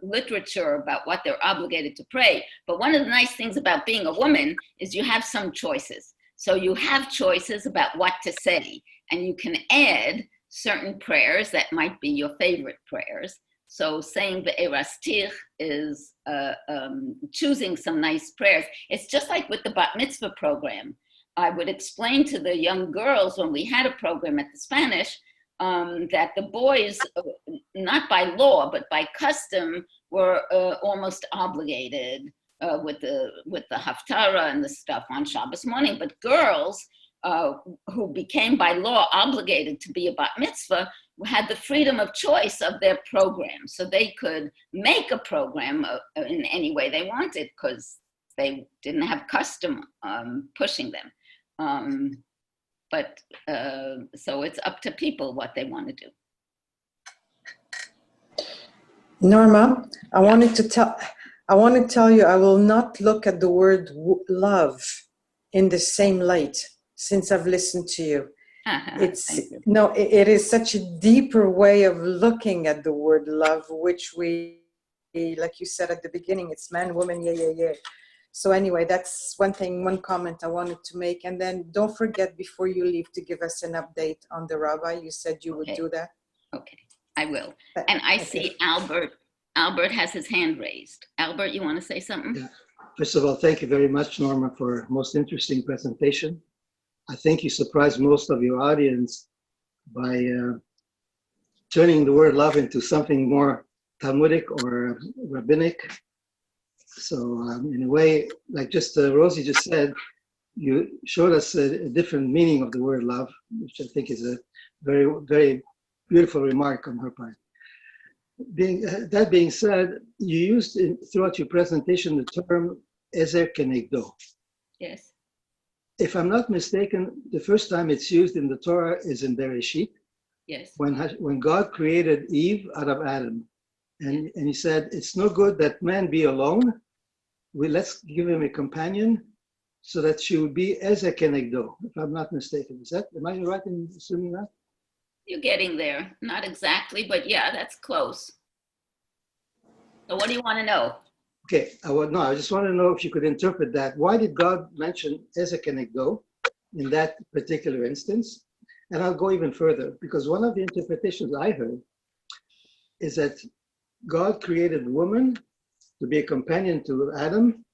literature about what they're obligated to pray. But one of the nice things about being a woman is you have some choices. So you have choices about what to say, and you can add certain prayers that might be your favorite prayers. So saying the Erastir is choosing some nice prayers. It's just like with the Bat Mitzvah program. I would explain to the young girls when we had a program at the Spanish that the boys, not by law, but by custom, were almost obligated with the Haftarah and the stuff on Shabbos morning. But girls who became by law obligated to be a Bat Mitzvah had the freedom of choice of their program. So they could make a program in any way they wanted because they didn't have custom pushing them. So it's up to people what they want to do. Norma, I want to tell you, I will not look at the word love in the same light since I've listened to you. It is such a deeper way of looking at the word love, which we, like you said at the beginning, it's man, woman, yeah. So anyway, that's one comment I wanted to make. And then don't forget before you leave to give us an update on the rabbi. You said you would do that. Okay, I will. And I see Albert. Albert has his hand raised. Albert, you want to say something? Yeah. First of all, thank you very much, Norma, for a most interesting presentation. I think you surprised most of your audience by turning the word love into something more Talmudic or rabbinic. So in a way, like just Rosie just said, you showed us a different meaning of the word love, which I think is a very, very beautiful remark on her part. That being said, you used throughout your presentation the term ezer kenegdo. Yes. If I'm not mistaken, the first time it's used in the Torah is in Bereshit. Yes. When God created Eve out of Adam. And he said, it's no good that man be alone. Let's give him a companion so that she would be ezer kenegdo, if I'm not mistaken. Am I right in assuming that? You're getting there. Not exactly, but yeah, that's close. So what do you want to know? Okay, I just want to know if you could interpret that. Why did God mention ezer kenegdo in that particular instance? And I'll go even further, because one of the interpretations I heard is that God created woman to be a companion to Adam,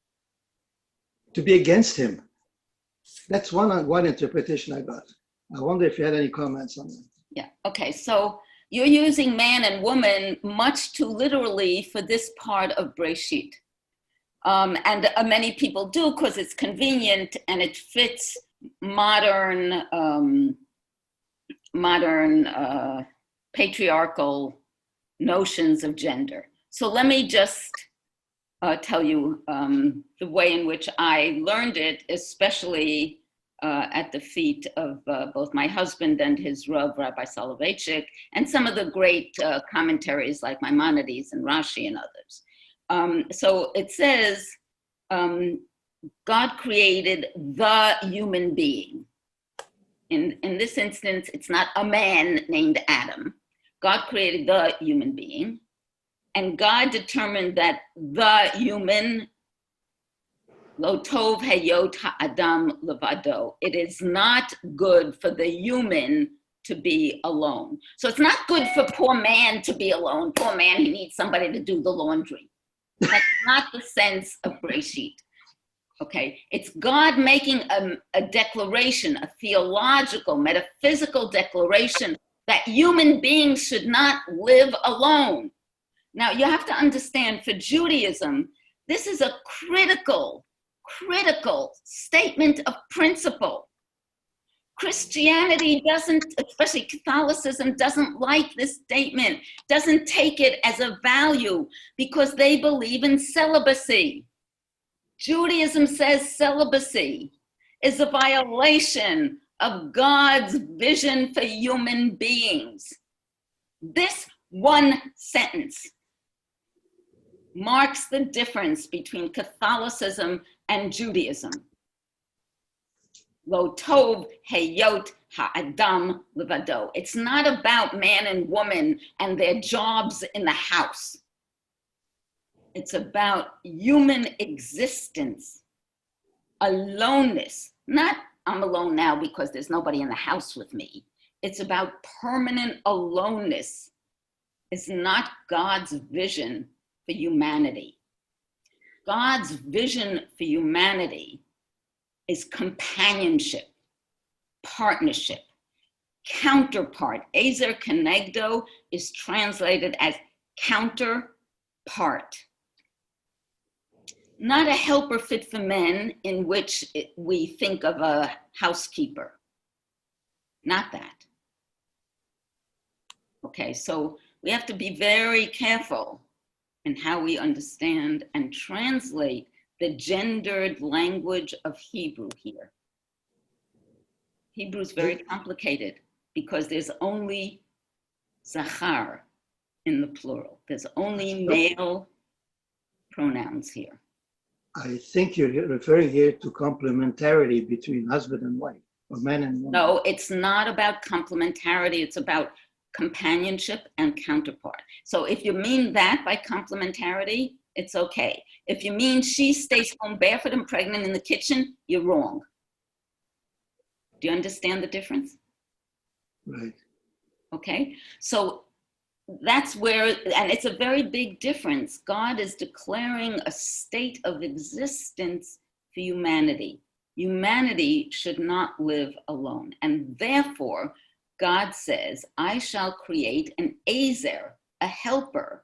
to be against him. That's one interpretation I got. I wonder if you had any comments on that. Yeah, okay, so you're using man and woman much too literally for this part of Breshit. And many people do because it's convenient and it fits modern patriarchal notions of gender. So let me just tell you the way in which I learned it, especially at the feet of both my husband and his Rav, Rabbi Soloveitchik, and some of the great commentaries like Maimonides and Rashi and others. So it says, God created the human being. In this instance, it's not a man named Adam. God created the human being. And God determined that the human, lo tov heyot ha'adam levado, it is not good for the human to be alone. So it's not good for poor man to be alone. Poor man, he needs somebody to do the laundry. That's not the sense of Breshit. Okay, it's God making a declaration, a theological, metaphysical declaration that human beings should not live alone. Now, you have to understand, for Judaism, this is a critical statement of principle. Christianity doesn't, especially Catholicism, doesn't like this statement, doesn't take it as a value because they believe in celibacy. Judaism says celibacy is a violation of God's vision for human beings. This one sentence marks the difference between Catholicism and Judaism. Lo tov heyot ha'adam levado. It's not about man and woman and their jobs in the house. It's about human existence, aloneness. Not I'm alone now because there's nobody in the house with me. It's about permanent aloneness. It's not God's vision for humanity. God's vision for humanity is companionship, partnership, counterpart. Ezer Kenegdo is translated as counterpart. Not a helper fit for men in which we think of a housekeeper. Not that. Okay, so we have to be very careful in how we understand and translate the gendered language of Hebrew here. Hebrew is very complicated because there's only zachar in the plural. There's only male pronouns here. I think you're referring here to complementarity between husband and wife, or man and woman. No, it's not about complementarity. It's about companionship and counterpart. So if you mean that by complementarity, it's okay. If you mean she stays home barefoot and pregnant in the kitchen, you're wrong. Do you understand the difference? Right. Okay, so that's where, and it's a very big difference. God is declaring a state of existence for humanity. Humanity should not live alone. And therefore, God says, I shall create an Ezer, a helper.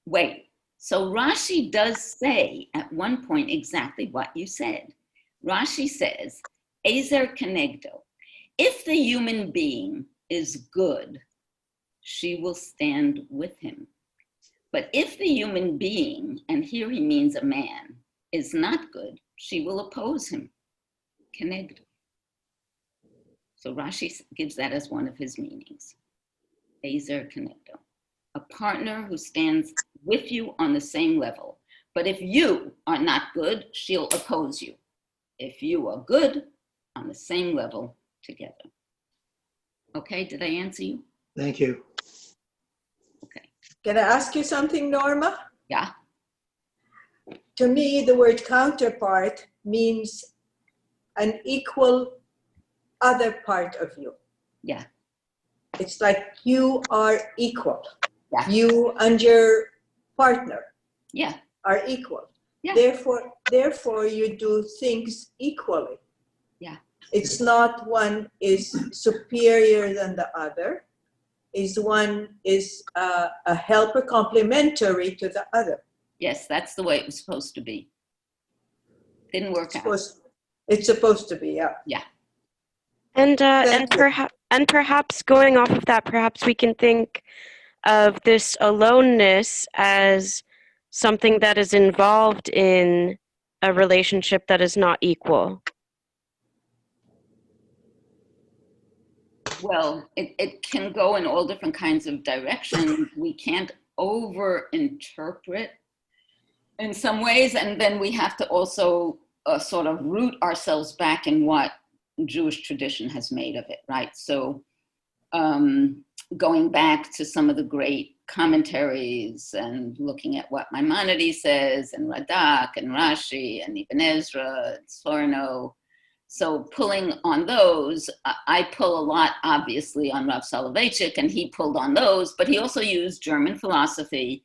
Wait, so Rashi does say at one point exactly what you said. Rashi says, Ezer Kenegdo. If the human being is good, she will stand with him. But if the human being, and here he means a man, is not good, she will oppose him. Kenegdo. So Rashi gives that as one of his meanings. Ezer Kenegdo. A partner who stands with you on the same level. But if you are not good, she'll oppose you. If you are good, on the same level together. Okay, did I answer you? Thank you. Okay. Can I ask you something, Norma? Yeah. To me, the word counterpart means an equal other part of you. Yeah. It's like you are equal. Yeah. You and your partner are equal. Yeah. Therefore, you do things equally. Yeah. It's not one is superior than the other. is one is a helper complementary to the other. Yes, that's the way it was supposed to be. Didn't work out. It's supposed to be, yeah. Yeah. And perhaps going off of that, perhaps we can think of this aloneness as something that is involved in a relationship that is not equal. Well, it can go in all different kinds of directions. We can't over-interpret in some ways, and then we have to also sort of root ourselves back in what Jewish tradition has made of it, right? So going back to some of the great commentaries and looking at what Maimonides says, and Radak, and Rashi, and Ibn Ezra, and Sforno. So pulling on those, I pull a lot, obviously, on Rav Soloveitchik, and he pulled on those, but he also used German philosophy.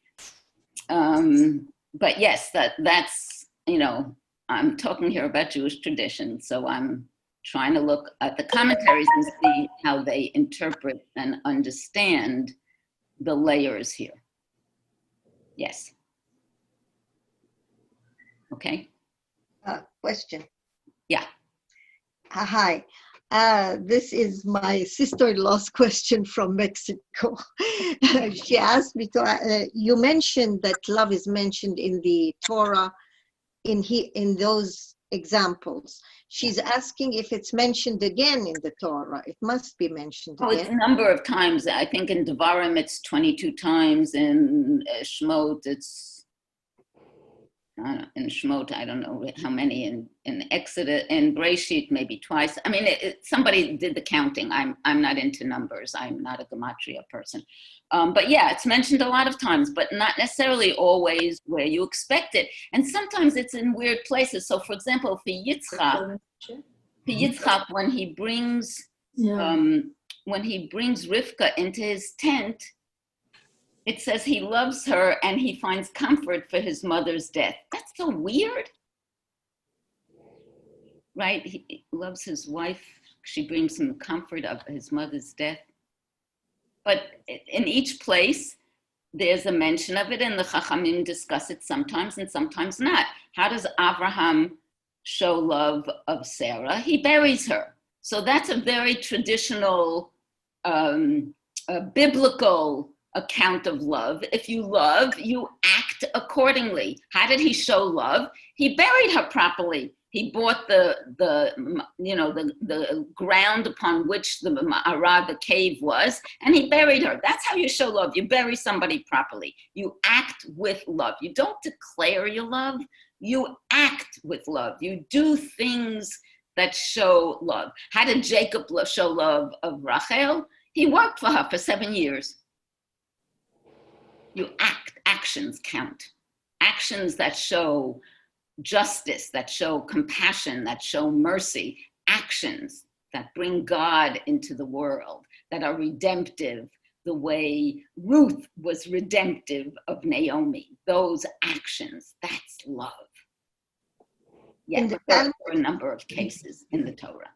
But yes, that's, you know, I'm talking here about Jewish tradition, so I'm trying to look at the commentaries and see how they interpret and understand the layers here. Yes. Okay. Question. Yeah. Hi. This is my sister-in-law's question from Mexico. She asked me to, you mentioned that love is mentioned in the Torah in those examples. She's asking if it's mentioned again in the Torah. It must be mentioned again. It's a number of times. I think in Devarim it's 22 times. In Shemot it's, in Shemot, I don't know how many. In Exodus, in Breshit, maybe twice. I mean, somebody did the counting. I'm not into numbers. I'm not a gematria person. But yeah, it's mentioned a lot of times, but not necessarily always where you expect it. And sometimes it's in weird places. So for example, for Yitzchak, when he brings Rivka into his tent, it says he loves her and he finds comfort for his mother's death. That's so weird, right? He loves his wife. She brings him comfort of his mother's death. But in each place, there's a mention of it, and the Chachamim discuss it sometimes and sometimes not. How does Abraham show love of Sarah? He buries her. So that's a very traditional, biblical account of love. If you love, you act accordingly. How did he show love? He buried her properly. He bought the ground upon which the Ma'ara, the cave, was, and he buried her. That's how you show love. You bury somebody properly. You act with love. You don't declare your love. You act with love. You do things that show love. How did Jacob show love of Rachel? He worked for her for 7 years. You act. Actions count. Actions that show justice, that show compassion, that show mercy, actions that bring God into the world, that are redemptive, the way Ruth was redemptive of Naomi. Those actions, that's love. Yeah, but there are a number of cases in the Torah.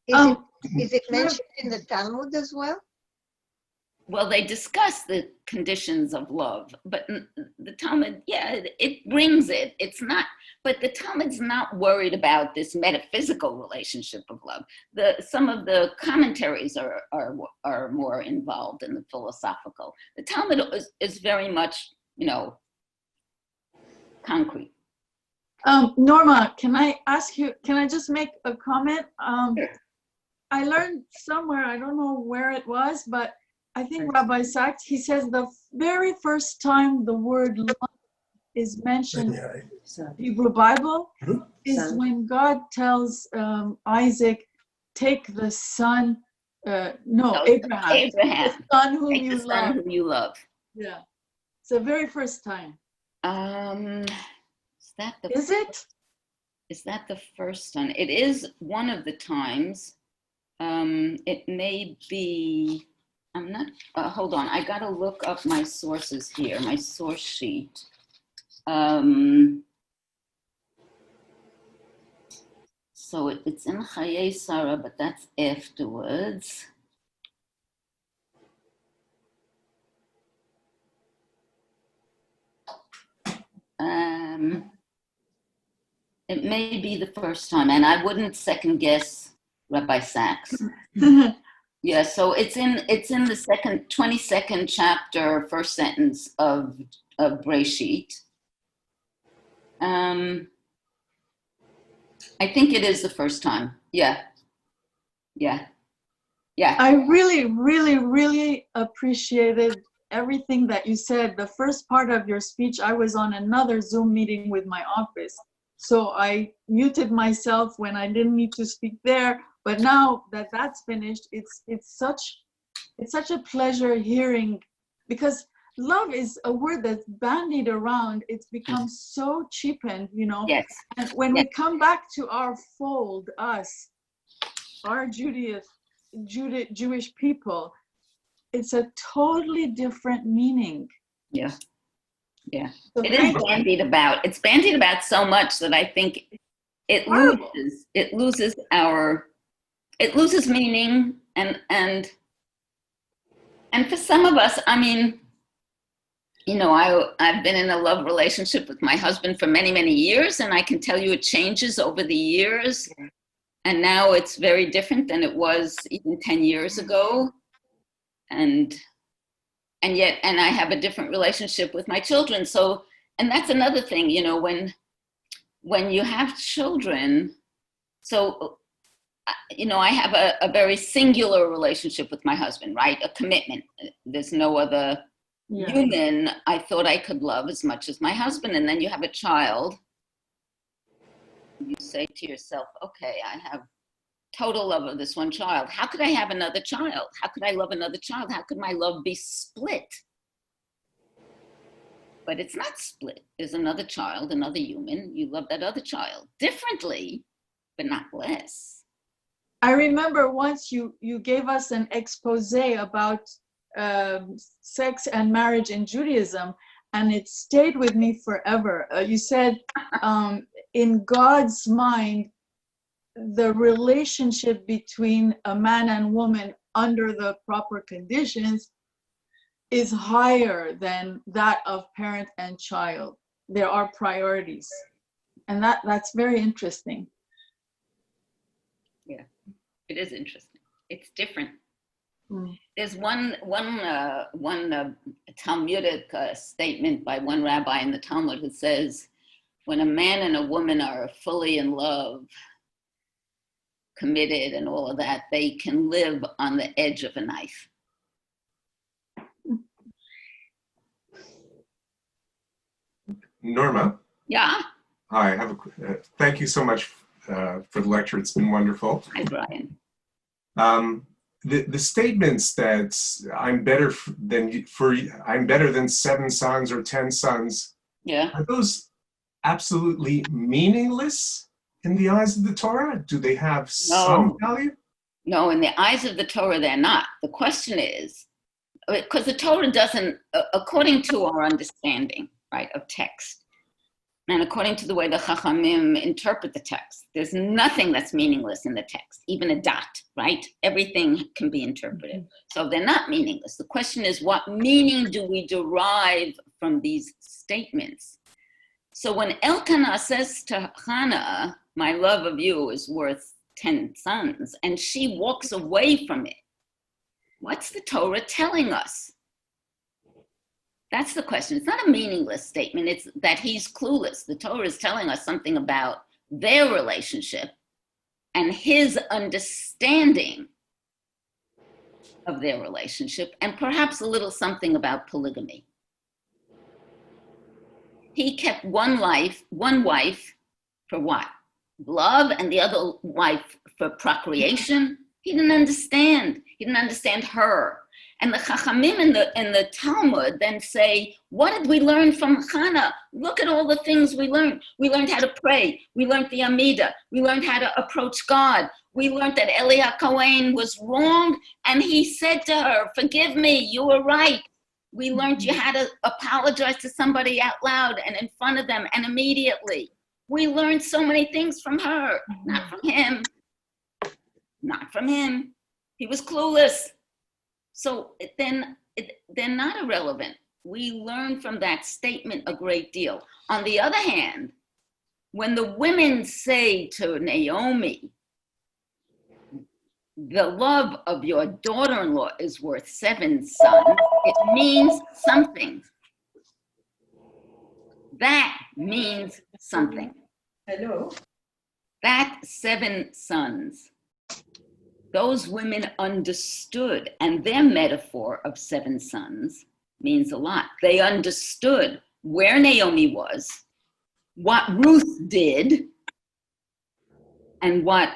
Is it mentioned in the Talmud as well? Well, they discuss the conditions of love, but the Talmud, yeah, it brings it. It's not, but the Talmud's not worried about this metaphysical relationship of love. Some of the commentaries are more involved in the philosophical. The Talmud is very much, concrete. Norma, can I ask you, can I just make a comment? I learned somewhere, I don't know where it was, but I think Rabbi Sachs, he says the very first time the word love is mentioned in the Hebrew Bible is when God tells Isaac, take the son, Abraham. The son whom you love. Whom you love. Yeah, it's the very first time. Is it? Is that the first one? It is one of the times. It may be, I'm not, hold on, I gotta look up my sources here, my source sheet. So it's in Chayei Sarah, but that's afterwards. It may be the first time, and I wouldn't second guess Rabbi Sachs. Yeah, so it's in the 22nd chapter, first sentence of Breshit. I think it is the first time. Yeah. I really, really, really appreciated everything that you said. The first part of your speech, I was on another Zoom meeting with my office. So I muted myself when I didn't need to speak there. But now that that's finished, it's such a pleasure hearing, because love is a word that's bandied around. It's become so cheapened, you know. Yes. And when we come back to our fold, us, our Jewish people, it's a totally different meaning. Yeah. Yeah. So It is bandied about. It's bandied about so much that I think it loses meaning, and for some of us, I mean, you know, I've been in a love relationship with my husband for many, many years, and I can tell you it changes over the years. And now it's very different than it was even 10 years ago. And I have a different relationship with my children. So, and that's another thing, you know, when you have children, so, you know, I have a very singular relationship with my husband, right? A commitment. There's no other human I thought I could love as much as my husband. And then you have a child. You say to yourself, okay, I have total love of this one child. How could I have another child? How could I love another child? How could my love be split? But it's not split. There's another child, another human. You love that other child differently, but not less. I remember once you gave us an expose about sex and marriage in Judaism, and it stayed with me forever. You said, in God's mind, the relationship between a man and woman under the proper conditions is higher than that of parent and child. There are priorities. And that's very interesting. Yeah, it is interesting. It's different. There's one Talmudic statement by one rabbi in the Talmud who says, when a man and a woman are fully in love, committed and all of that, they can live on the edge of a knife. Norma? Yeah? Hi, I have thank you so much for the lecture. It's been wonderful. Hi, Brian. The statements that I'm better than 7 sons or 10 sons, are those absolutely meaningless in the eyes of the Torah? Do they have some value? No, in the eyes of the Torah, they're not. The question is, because the Torah doesn't, according to our understanding, right, of text, and according to the way the Chachamim interpret the text, there's nothing that's meaningless in the text, even a dot, right? Everything can be interpreted. So they're not meaningless. The question is, what meaning do we derive from these statements? So when Elkanah says to Hannah, my love of you is worth 10 sons, and she walks away from it, what's the Torah telling us? That's the question. It's not a meaningless statement. It's that he's clueless. The Torah is telling us something about their relationship and his understanding of their relationship, and perhaps a little something about polygamy. He kept one wife for what? Love, and the other wife for procreation. He didn't understand. He didn't understand her. And the Chachamim in the Talmud then say, what did we learn from Hannah? Look at all the things we learned. We learned how to pray. We learned the Amidah. We learned how to approach God. We learned that Eli HaKohen was wrong, and he said to her, forgive me, you were right. We learned you had to apologize to somebody out loud and in front of them and immediately. We learned so many things from her, not from him. Not from him. He was clueless. So then they're not irrelevant. we learn from that statement a great deal. On the other hand, when the women say to Naomi, the love of your daughter-in-law is worth 7 sons, it means something. That means something. Hello. That 7 sons, those women understood, and their metaphor of 7 sons means a lot. They understood where Naomi was, what Ruth did, and what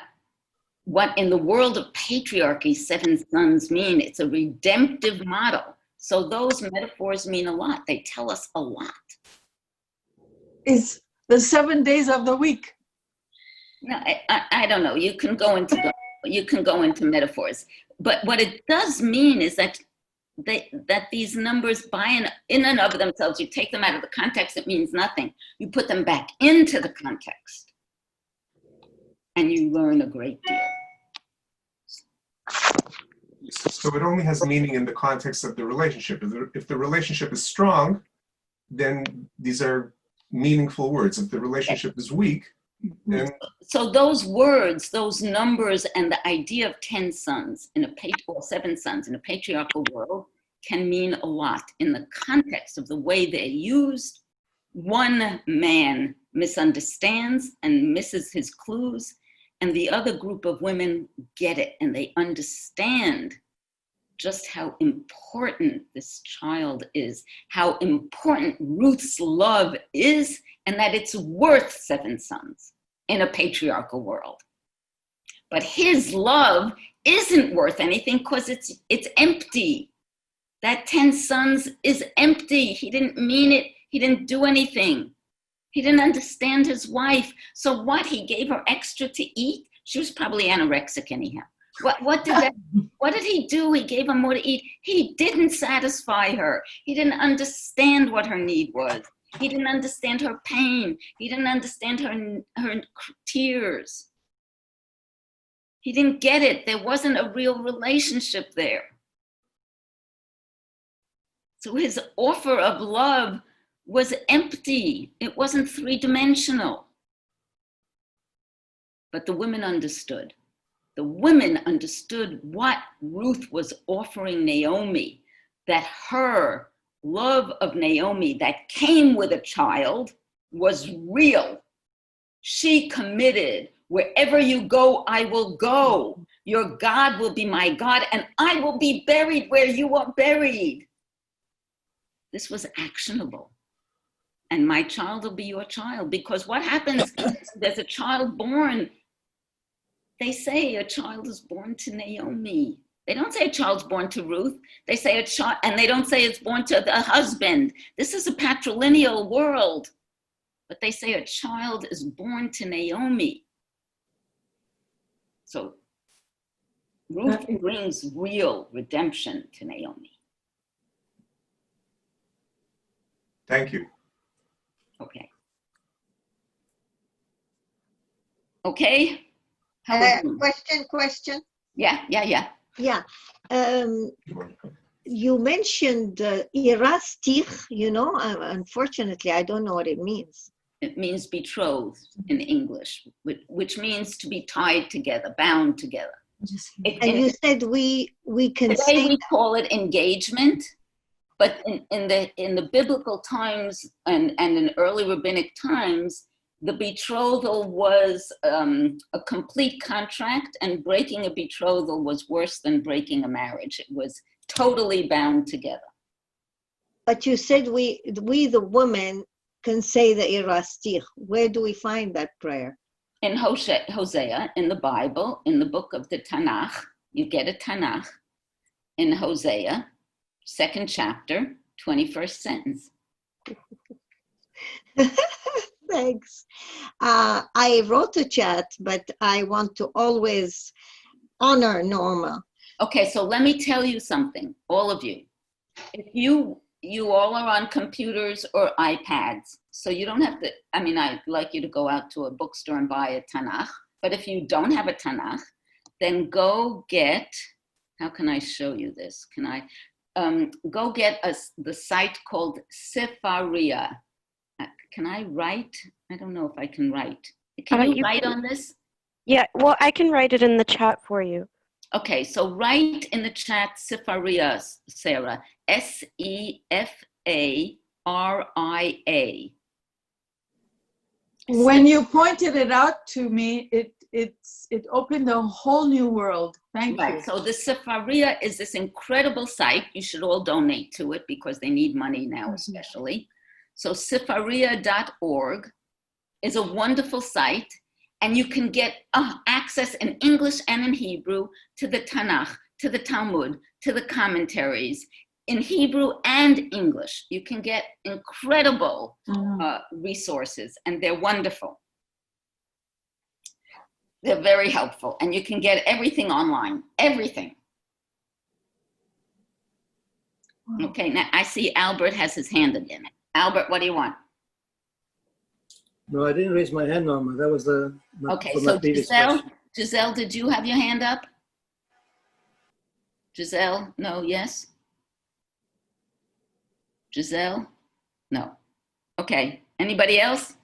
in the world of patriarchy 7 sons mean. It's a redemptive model. So those metaphors mean a lot. They tell us a lot. Is the 7 days of the week. No, I don't know. You can go into metaphors, but what it does mean is that these numbers in and of themselves, you take them out of the context, it means nothing. You put them back into the context, and you learn a great deal. So it only has meaning in the context of the relationship. If the relationship is strong, then these are meaningful words. If the relationship is weak, then... So those words, those numbers, and the idea of 10 sons or 7 sons in a patriarchal world can mean a lot in the context of the way they're used. One man misunderstands and misses his clues, and the other group of women get it, and they understand just how important this child is, how important Ruth's love is, and that it's worth 7 sons in a patriarchal world. But his love isn't worth anything because it's empty. That 10 sons is empty. He didn't mean it. He didn't do anything. He didn't understand his wife. So what, he gave her extra to eat? She was probably anorexic anyhow. What did he do? He gave her more to eat. He didn't satisfy her. He didn't understand what her need was. He didn't understand her pain. He didn't understand her tears. He didn't get it. There wasn't a real relationship there. So his offer of love was empty. It wasn't 3-dimensional. But the women understood. The women understood what Ruth was offering Naomi, that her love of Naomi that came with a child was real. She committed, wherever you go, I will go. Your God will be my God, and I will be buried where you are buried. This was actionable. And my child will be your child, because what happens, there's a child born. They say a child is born to Naomi. They don't say a child's born to Ruth. They say a child, and they don't say it's born to the husband. This is a patrilineal world. But they say a child is born to Naomi. So Ruth brings real redemption to Naomi. Thank you. Okay. Okay. Question. Yeah. Yeah. You mentioned irastir, unfortunately, I don't know what it means. It means betrothed in English, which means to be tied together, bound together. And you said we can today say we call it engagement, but in the biblical times and in early rabbinic times, the betrothal was a complete contract, and breaking a betrothal was worse than breaking a marriage. It was totally bound together. But you said we the women can say the irastir. Where do we find that prayer? In Hosea, in the Bible, in the book of the Tanakh, you get a Tanakh in Hosea, 2nd chapter, 21st sentence. Thanks. I wrote a chat, but I want to always honor Norma. Okay, so let me tell you something, all of you. If you all are on computers or iPads, so you don't have to, I'd like you to go out to a bookstore and buy a Tanakh, but if you don't have a Tanakh, then go get, how can I show you this? go get the site called Sefaria. Can I write? I don't know if I can write. Can you write on this? Yeah, well, I can write it in the chat for you. Okay, so write in the chat Sefaria, Sarah. Sefaria. When you pointed it out to me, it opened a whole new world. Thank you. Right, so the Sefaria is this incredible site. You should all donate to it because they need money now, especially. So sefaria.org is a wonderful site, and you can get access in English and in Hebrew to the Tanakh, to the Talmud, to the commentaries, in Hebrew and English. You can get incredible resources, and they're wonderful. They're very helpful, and you can get everything online, everything. Okay, now I see Albert has his hand again. Albert, what do you want? No, I didn't raise my hand, Norma. That was okay, so Giselle, did you have your hand up? Giselle, no, yes? Giselle, no. Okay, anybody else?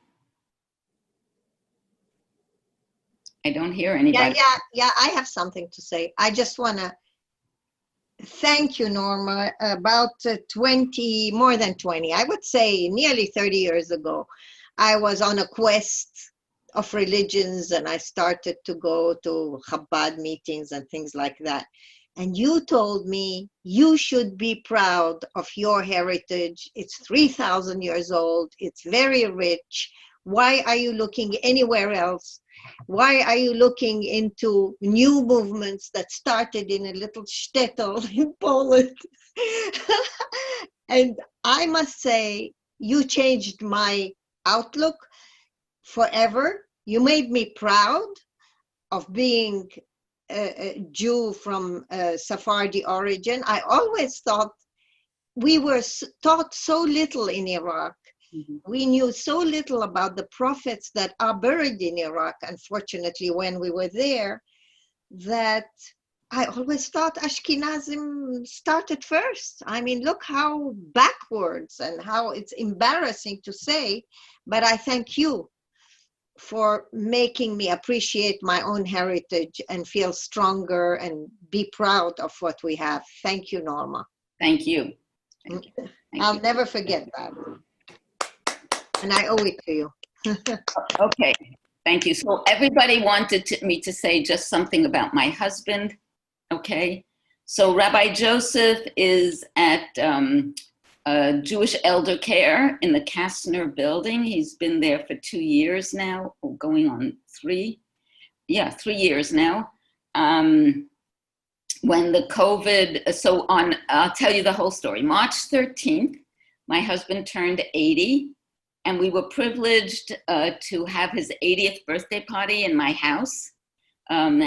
I don't hear anybody. Yeah, I have something to say. I just want to thank you, Norma. About 20, more than 20, I would say nearly 30 years ago, I was on a quest of religions, and I started to go to Chabad meetings and things like that. And you told me you should be proud of your heritage. It's 3,000 years old. It's very rich. Why are you looking anywhere else? Why are you looking into new movements that started in a little shtetl in Poland? And I must say, you changed my outlook forever. You made me proud of being a Jew from Sephardi origin. I always thought we were taught so little in Iraq. We knew so little about the prophets that are buried in Iraq, unfortunately, when we were there, that I always thought Ashkenazim started first. I mean, look how backwards and how it's embarrassing to say, but I thank you for making me appreciate my own heritage and feel stronger and be proud of what we have. Thank you, Norma. Thank you. Thank you. I'll never forget that. And I owe it to you. Okay, thank you. So everybody wanted me to say just something about my husband, okay? So Rabbi Joseph is at Jewish Elder Care in the Kastner building. He's been there for 2 years now, or going on 3. Yeah, 3 years now. When the COVID, I'll tell you the whole story. March 13th, my husband turned 80. And we were privileged to have his 80th birthday party in my house. And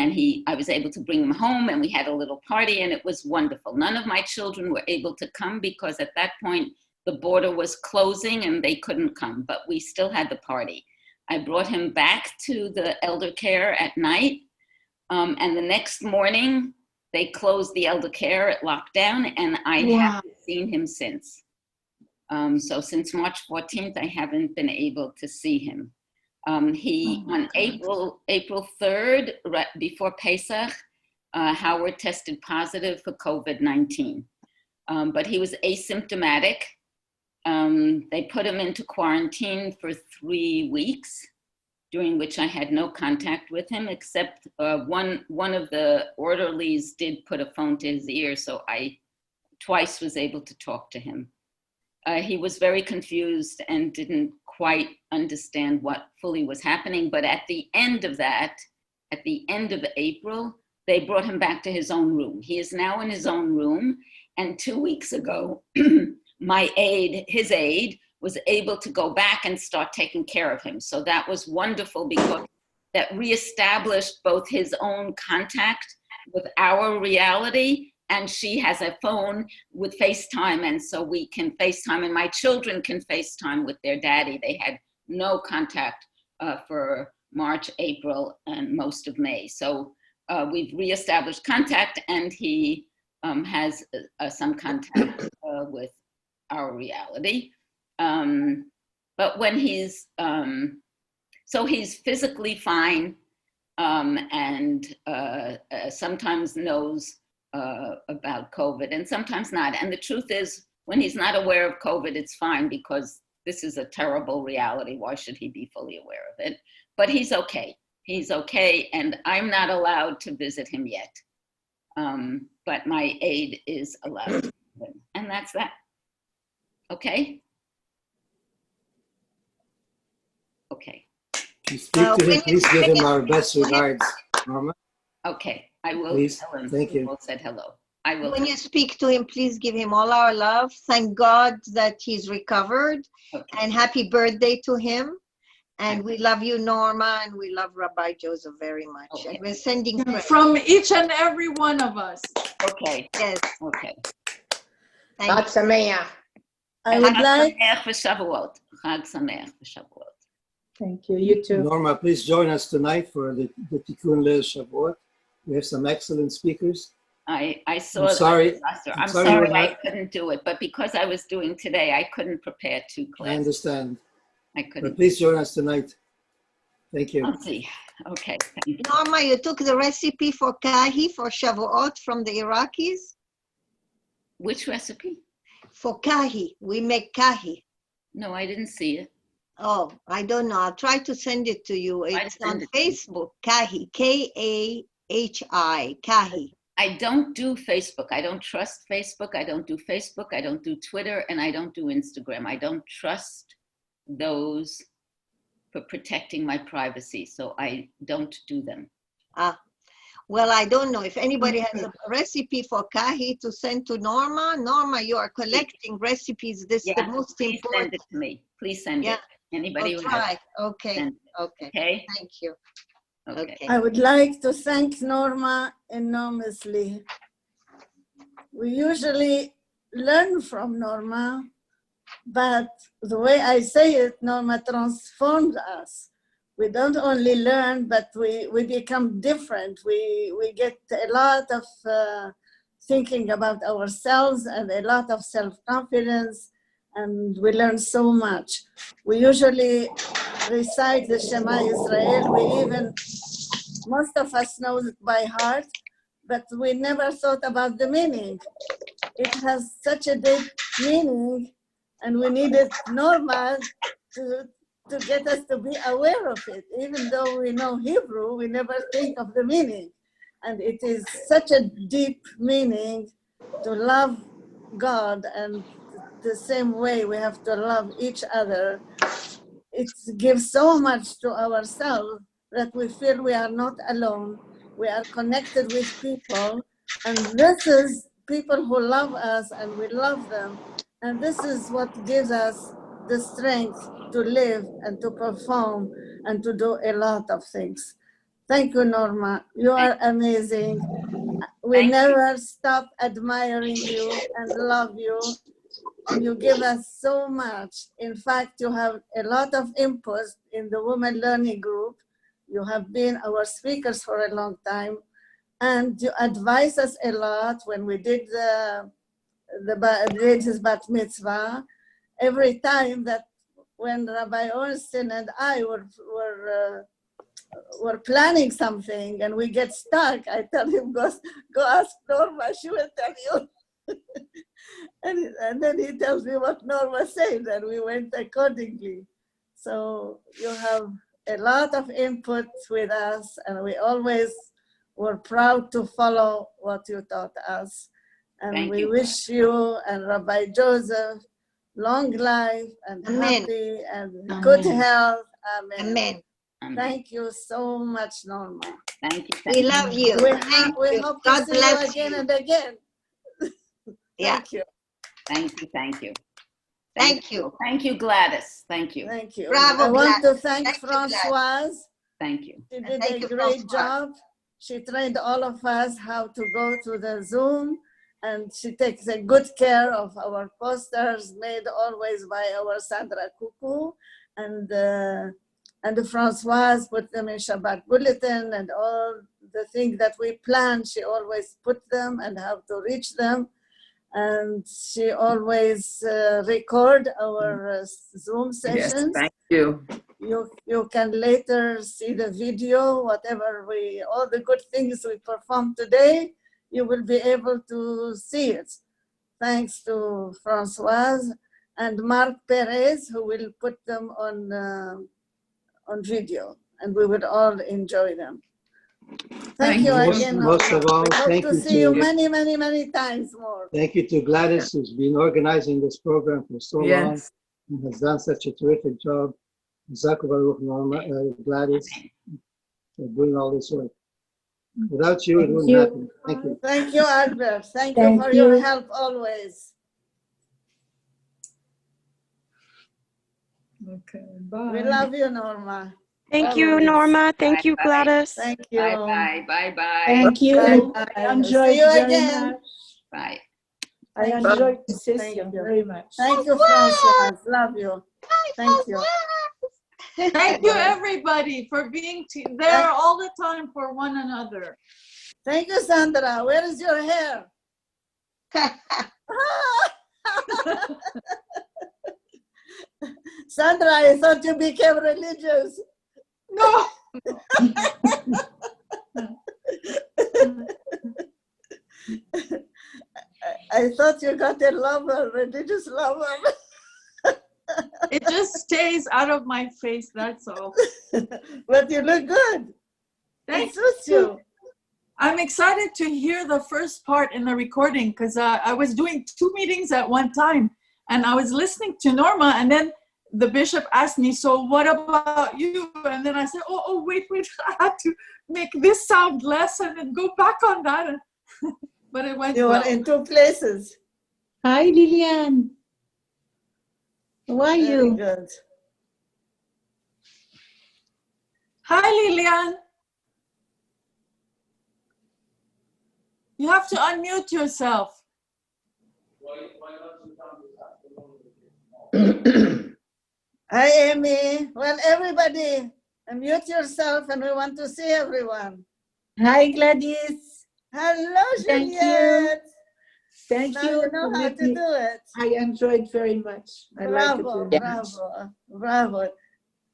I was able to bring him home, and we had a little party, and it was wonderful. None of my children were able to come because at that point the border was closing and they couldn't come, but we still had the party. I brought him back to the elder care at night. And the next morning they closed the elder care at lockdown, and I haven't seen him since. So since March 14th, I haven't been able to see him. On April 3rd, right before Pesach, Howard tested positive for COVID-19, but he was asymptomatic. They put him into quarantine for 3 weeks, during which I had no contact with him, except one of the orderlies did put a phone to his ear, so I twice was able to talk to him. He was very confused and didn't quite understand what fully was happening. But at the end of that, at the end of April, they brought him back to his own room. He is now in his own room. And 2 weeks ago, his aide, was able to go back and start taking care of him. So that was wonderful because that reestablished both his own contact with our reality, and she has a phone with FaceTime, and so we can FaceTime, and my children can FaceTime with their daddy. They had no contact for March, April, and most of May. So we've reestablished contact, and he has some contact with our reality. But when he's, so he's physically fine and sometimes knows about COVID and sometimes not. And the truth is, when he's not aware of COVID, it's fine because this is a terrible reality. Why should he be fully aware of it? But he's okay. He's okay, and I'm not allowed to visit him yet. But my aide is allowed to visit him, and that's that. Okay? Okay. You speak to him, please give him our best regards, Norma. Okay, I will Please. tell him. Thank you. We both said hello. I will. When you speak to him, please give him all our love. Thank God that he's recovered. Okay. And happy birthday to him. And we love you, Norma, and we love Rabbi Joseph very much. Okay. And we're sending prayers. From each and every one of us. Okay. Yes. Okay. Thank you. I would like. Chag Sameach v'Shavuot. Thank you. You too. Norma, please join us tonight for the Tikkun Leil Shavuot. We have some excellent speakers. I saw I'm that. sorry. I'm sorry sorry we're I not- couldn't do it, but because I was doing today, I couldn't prepare two I classes. understand. I But couldn't. please join us tonight. Thank you. I'll see. Okay. Thank you. Norma, you took the recipe for kahi for Shavuot from the Iraqis? Which recipe? For kahi. We make kahi. No, I didn't see it. Oh, I don't know. I'll try to send it to you. It's send on it to me. Facebook. Kahi. K-A-H-I. Kahi. I don't do Facebook. I don't trust Facebook. I don't do Facebook. I don't do Twitter, and I don't do Instagram. I don't trust those for protecting my privacy, so I don't do them. Well, I don't know if anybody has a recipe for kahi to send to Norma. Norma, you are collecting recipes. This is the most please important. send it to me. Please send Yeah. it. Anybody I'll who has try. it, Okay. send it. Okay. Okay? Thank you. Okay. I would like to thank Norma enormously. We usually learn from Norma, but the way I say it, Norma transformed us. We don't only learn, but we become different. We get a lot of thinking about ourselves and a lot of self-confidence, and we learn so much. We usually recite the Shema Israel. We even, most of us know it by heart, but we never thought about the meaning. It has such a deep meaning, and we needed Norma to get us to be aware of it. Even though we know Hebrew, we never think of the meaning. And it is such a deep meaning to love God, and the same way we have to love each other. It gives so much to ourselves that we feel we are not alone. We are connected with people, and this is people who love us, and we love them. And this is what gives us the strength to live and to perform and to do a lot of things. Thank you, Norma. You are amazing. We never stop admiring you and love you. And you give us so much. In fact, you have a lot of input in the Women Learning Group. You have been our speakers for a long time. And you advise us a lot when we did the Lady's Bat Mitzvah. Every time that when Rabbi Ornstein and I were planning something and we get stuck, I tell him, go ask Norma, she will tell you. and then he tells me what Norma said, and we went accordingly. So you have a lot of input with us, and we always were proud to follow what you taught us. And we wish you and Rabbi Joseph long life and happy and good health. Amen. Thank you so much, Norma. Thank you. We love you. We hope to see you again and again. Thank you. Thank you. Thank you. Thank you. Thank you, Gladys. Thank you. Thank you. Bravo, I want Gladys. to thank Françoise. Thank you. She did Thank a you, great Françoise. job. She trained all of us how to go to the Zoom, and she takes a good care of our posters made always by our Sandra Kuku, and Françoise put them in Shabbat Bulletin and all the thing that we plan, she always put them and how to reach them. And she always record our Zoom sessions. Yes, thank you. You can later see the video, whatever all the good things we performed today, you will be able to see it. Thanks to Françoise and Mark Perez, who will put them on video, and we would all enjoy them. Thank you again. Most of all, we hope thank to you see you many, many, many times more. Thank you to Gladys, who's been organizing this program for so long and has done such a terrific job. Gladys, for doing all this work. Without you, it wouldn't happen. Thank you. Thank you, Albert. Thank you for your help always. Okay, bye. We love you, Norma. Thank you, Norma. Thank you, Gladys. Thank you. Bye-bye. Bye-bye. Thank you. Bye. I enjoyed See you very again. much. Bye. I enjoyed the session very much. Thank you, Françoise. Love you. Thank you. Thank you, everybody, for being there all the time for one another. Thank you, Sandra. Where is your hair? Sandra, I thought you became religious. No. I thought you got a lover, religious lover. It just stays out of my face, that's all. But you look good. Thank you. I'm excited to hear the first part in the recording because I was doing 2 meetings at one time and I was listening to Norma, and then the bishop asked me, so what about you? And then I said, oh, wait, I had to make this sound less and then go back on that. But it went well. You were in 2 places. Hi, Liliane. How are you? Good. Hi, Liliane. You have to unmute yourself. Hi, Amy. Well, everybody, unmute yourself and we want to see everyone. Hi, Gladys. Hello, Thank Juliette. Thank now you. You know how to do it. I enjoyed very much. Bravo, like it very much. bravo.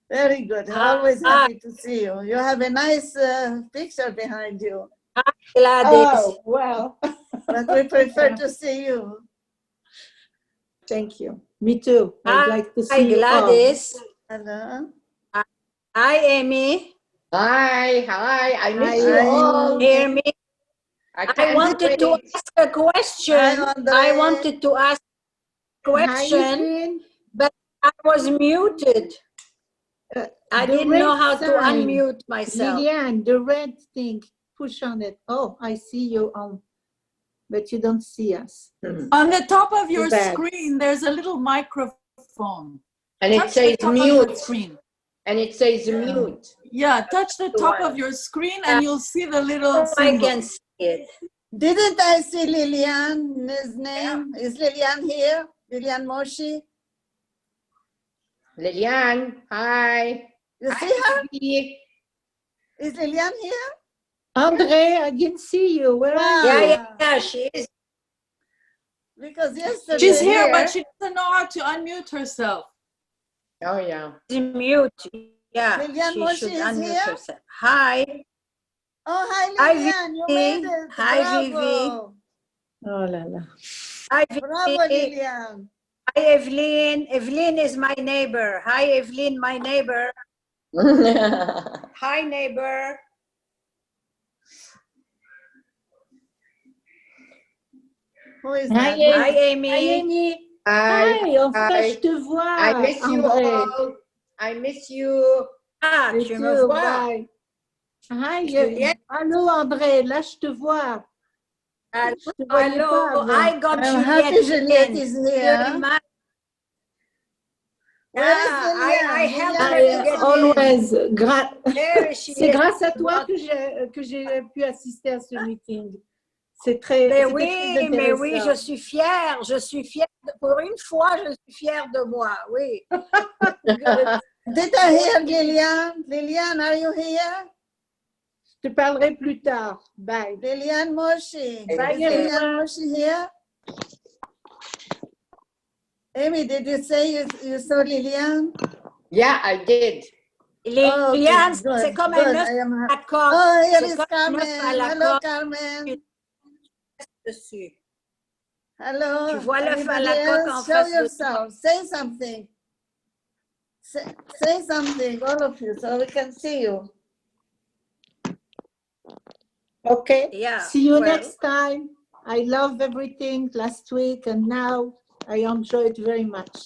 Very good. Always happy to see you. You have a nice picture behind you. Gladys. Oh, well. But we prefer to see you. Thank you. Me too. I'd like to see you Gladys. Hello. Hi, Amy. Hi. I miss you Hi. all. Hear me? I wanted to ask a question. I wanted to ask a question, but I was muted. I didn't know how to unmute myself. Liliane, the red thing, push on it. Oh, I see you on, but you don't see us. On the top of your screen, there's a little microphone. And it says mute. And it says mute. Yeah, touch the top of your screen and you'll see the little symbol. I can see it. Didn't I see Liliane's name? Is Liliane here? Liliane Moshi? Liliane, hi. You see her? Is Liliane here? Andre, I didn't see you. Where are you? Yeah, she is. Because yesterday... She's here, but she doesn't know how to unmute herself. Oh, yeah. She's mute. Yeah, Liliane she should Moshi is unmute here? herself. Hi. Oh, hi, Hi, Liliane. You Vivi. made it. Hi, Bravo. Vivi. Oh, la la. Hi, Bravo, Vivi. Liliane. Hi, Evelyn. Evelyn is my neighbor. Hi, Evelyn, my neighbor. Hi, neighbor. Who is Hi, that? Hi, Amy. Hi, Amy. Hi. Enfin, je te vois. I miss you André. all. I miss you. Ah, Me tu me too, vois. bye. Hi, Juliette. allô, André, là, je te vois. Hello, I got I'm happy Juliette Juliette is very here. much. Where is Liliane? I helped her Liliane, to get Always. There she C'est is. grâce à toi que j'ai pu assister à ce meeting. C'est très, Mais oui, je suis fière. Je suis fière. Pour une fois, je suis fière de moi. Oui. Did I hear Liliane? Liliane, are you here? te parlerai plus tard. Bye. Liliane Moshi. Bye, Is Liliane everyone. Moshi here? Amy, did you say you saw Liliane? Yeah, I did. Liliane, c'est comme un œuf à la coque. Oh, here C'est is comme un œuf à Carmen. la Hello, coque. Carmen. Dessus. Hello. Tu vois l'œuf à Anybody la coque else? en Show face de yourself. Say something. Say something, all of you, so we can see you. Okay. Yeah, See you well. next time. I love everything last week and now I enjoy it very much.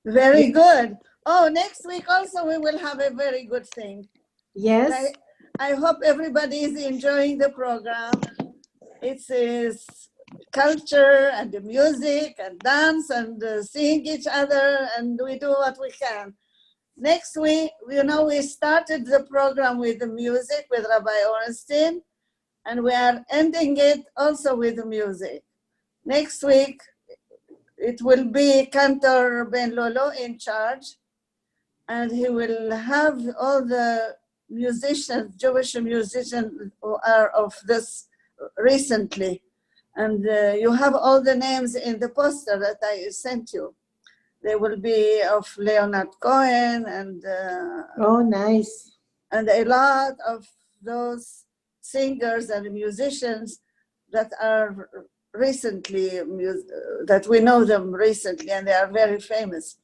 Very good. Oh, next week also we will have a very good thing. Yes. I hope everybody is enjoying the program. It's culture and the music and dance and seeing each other, and we do what we can. Next week, you know, we started the program with the music with Rabbi Ornstein, and we are ending it also with the music. Next week, it will be Cantor Ben Lolo in charge, and he will have all the musicians, Jewish musicians who are of this recently. And you have all the names in the poster that I sent you. They will be of Leonard Cohen and oh, nice. And a lot of those singers and musicians that are recently, that we know them recently, and they are very famous.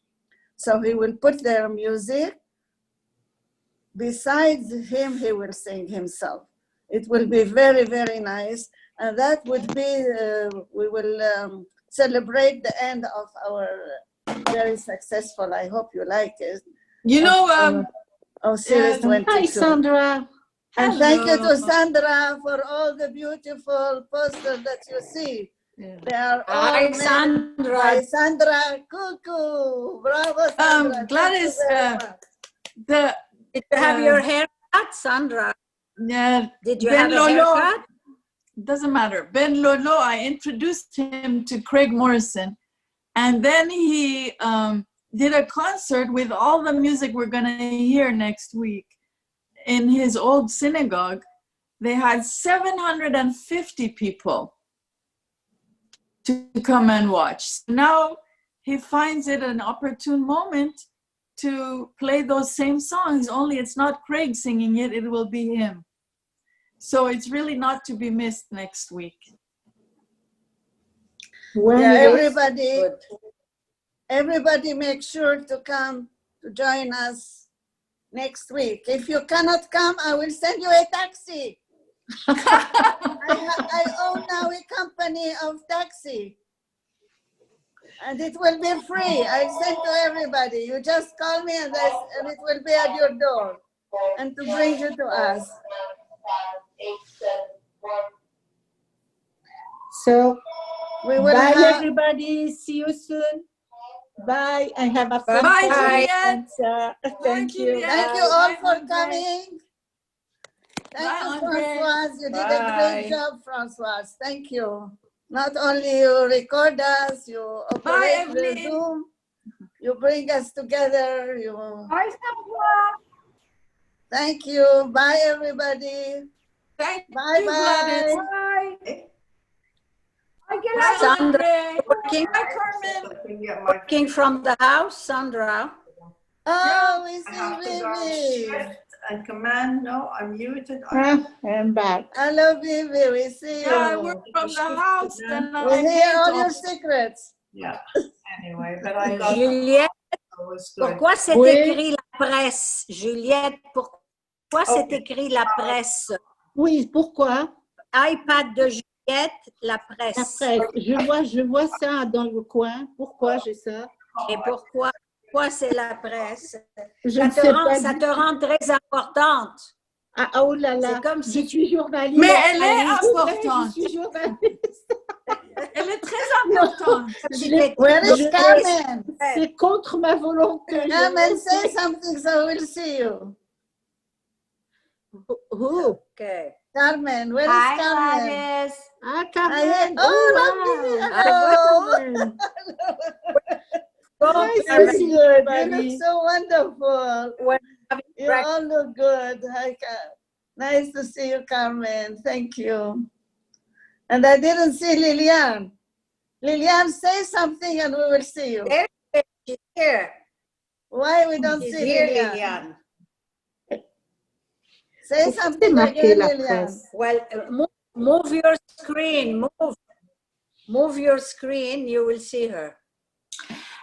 So he will put their music. Besides him, he will sing himself. It will be very, very nice. And that would be, we will celebrate the end of our very successful, I hope you like it. You know, Series 22. Hi, Sandra. And thank you to Hello. Sandra for all the beautiful posters that you see. Yeah. They are all Hi, made Sandra. by Sandra Cuckoo. Bravo, Sandra. Gladys, Thank you very much. Did you have your hair cut, Sandra? Yeah. Did you Ben have a Lolo, haircut? doesn't matter. Ben Lolo, I introduced him to Craig Morrison. And then he did a concert with all the music we're going to hear next week in his old synagogue. They had 750 people to come and watch. Now he finds it an opportune moment to play those same songs, only it's not Craig singing it, it will be him. So it's really not to be missed next week. Well, yeah, everybody make sure to come to join us next week. If you cannot come, I will send you a taxi. I own now a company of taxi. And it will be free. I send to everybody. You just call me and it will be at your door. And to bring you to us. So, we will bye, have... everybody. See you soon. Bye. I have a Bye, fun Juliette. Thank you. Thank you all for coming. Thank you, Andre. Françoise. You did a great job, Françoise. Thank you. Not only you record us, you operate the Zoom, you bring us together. Bye, Thank you. Bye, everybody. Thank bye, you, bye. Gladys. Bye, Sandra. Working from the house, Sandra. Oh, we I have to go see Vivi. shift and command. No, I'm muted. I'm back. Hello, Vivi. We see you. Yeah, I work from the house. Then We I hear hate all your all- secrets. Yeah. Anyway, but I got Juliette, was good. pourquoi c'est Oui. écrit la presse? Juliette, pourquoi c'est écrit la presse? Oui, pourquoi? iPad de Juliette, la presse. La presse. Je vois ça dans le coin. Pourquoi j'ai ça? Et pourquoi c'est la presse? Ça te rend très importante. Ah, oh là là. C'est comme si je suis journaliste. Mais elle est importante. Je suis journaliste. Elle est très importante. Where is Carmen? C'est contre ma volonté. Carmen, say something so we'll see you. Who? Okay. Carmen, where is Hi, Carmen? Gladys. Ah, I Carmen. hear- oh, lovely. Nice Very to see you, good. You everybody. look so wonderful. We're having You all look good. Hi, Nice to see you, Carmen. Thank you. And I didn't see Lilian. Lilian, say something and we will see you. There, she's here. Why we don't She's see here, Lilian? Say something again, Lilian. Well, move your screen. Move your screen. You will see her.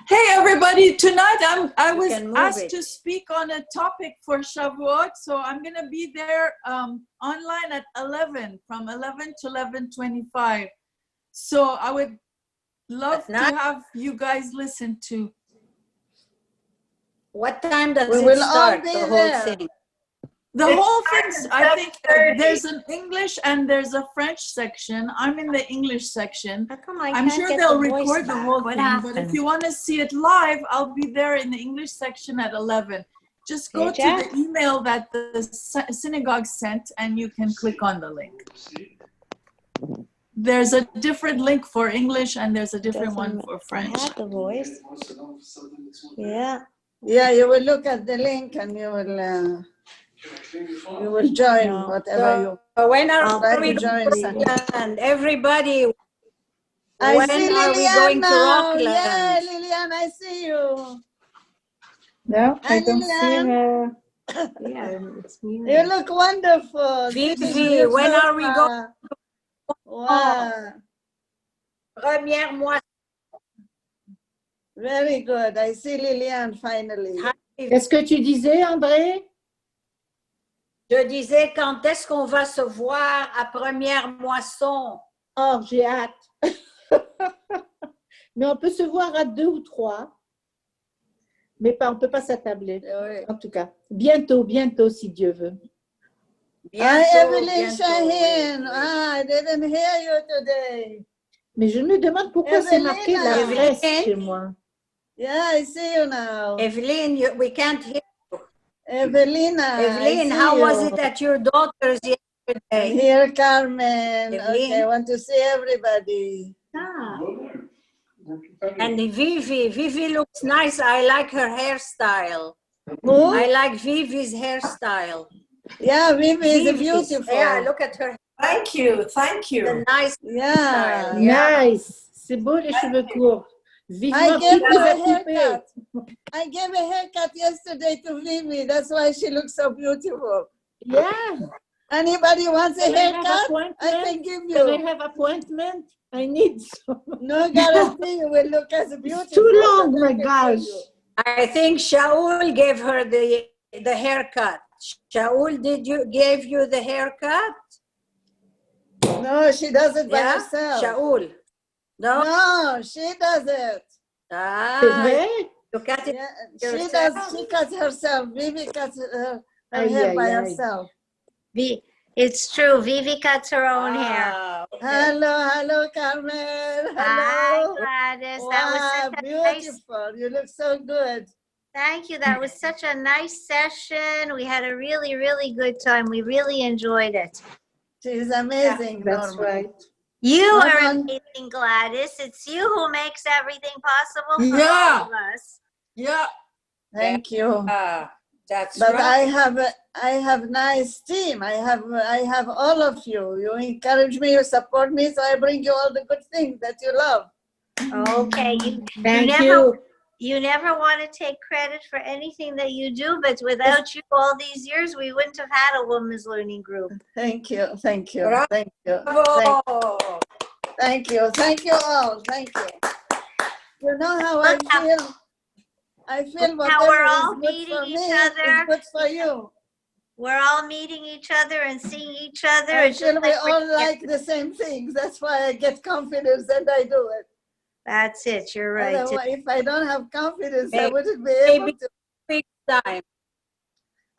Hey everybody, tonight I was can move asked it. to speak on a topic for Shavuot, so I'm gonna be there online at 11, from 11 to 11:25. So I would love to have you guys listen to. What time does We it will all start, be the whole there. thing? The It whole starts thing, at I think 7:30. there's an English and there's a French section. I'm in the English section. I'm can't sure get they'll the voice record the back? whole What thing, but if happened? you want to see it live, I'll be there in the English section at 11. Just go Hey, to Jack. the email that the synagogue sent and you can click on the link. There's a different link for English and there's a different one for French. I have the voice. Yeah. Yeah, you will look at the link and you will join whatever you. When are try we to join. going to Rockland? Everybody, I when see are we Lilian going to now. Rockland? Yeah, Lilian, I see you. No, Hi, I don't see Lilian. her. Yeah, it's me. You look wonderful. Vivi, when are we going? Wow. Première moisson. Very good. I see Lilian finally. Qu'est-ce que tu disais, André? Je disais, quand est-ce qu'on va se voir à première moisson? Oh, j'ai hâte. Mais on peut se voir à 2 ou 3. Mais pas, on ne peut pas s'attabler. Oui. En tout cas, bientôt, bientôt, si Dieu veut. Hi, Evelyn bientôt, Shaheen. oui. Ah, I didn't hear you today. Mais je me demande pourquoi c'est Evelina. marqué la presse chez moi. Yeah, I see you now. Evelyn, we can't hear you. Evelina. Evelyn, how was it at your daughter's yesterday? Here, Carmen. Evelyn. Okay, I want to see everybody. And Vivi looks nice. I like her hairstyle. Who? I like Vivi's hairstyle. Yeah, Vivi is Vivi's. beautiful. Yeah, look at her. Thank you. Thank you. The nice Yeah. style. Yeah. Nice. C'est beau les cheveux courts. I Vivement gave qu'il her a les a coupés. haircut. I gave a haircut yesterday to Vivi. That's why she looks so beautiful. Yeah. Anybody wants a Can I have haircut? appointment? I can give Can I you. have appointment? I need some. No guarantee you will look as beautiful. It's too long, but I my can gosh. give you. I think Shaul gave her the haircut. Shaul, gave you the haircut? No, she does it by Yeah, herself. Shaul. No, No, she does it. C'est Ah, vrai? you cut it Yeah, she yourself? does. She cuts herself. Vivi cuts her Aye, hair by aye, aye. herself. It's true. Vivi cuts her own hair. Ah, okay. Hello, Carmen. Hi, Hello. Gladys. Wow, That was such a nice. beautiful. You look so good. Thank you. That was such a nice session. We had a really, really good time. We really enjoyed it. She's amazing. That's Norma. right. You Not are on- amazing, Gladys. It's you who makes everything possible for Yeah. all of us. Yeah. Thank you. That's But right. I have nice team. I have all of you. You encourage me, you support me, so I bring you all the good things that you love. Okay. Thank you. You never want to take credit for anything that you do, but without you all these years, we wouldn't have had a women's learning group. Thank you. Thank you. Bravo. Thank you. Thank you. Thank you all. Thank you. You know how I feel? I feel How we're whatever all is good meeting for each me other. is good for you. We're all meeting each other and seeing each other. I It's just feel we like we're all like the same things. That's why I get confidence and I do it. That's it. You're right. Otherwise, if I don't have confidence, I Maybe- wouldn't be able Maybe to. 2 weeks time.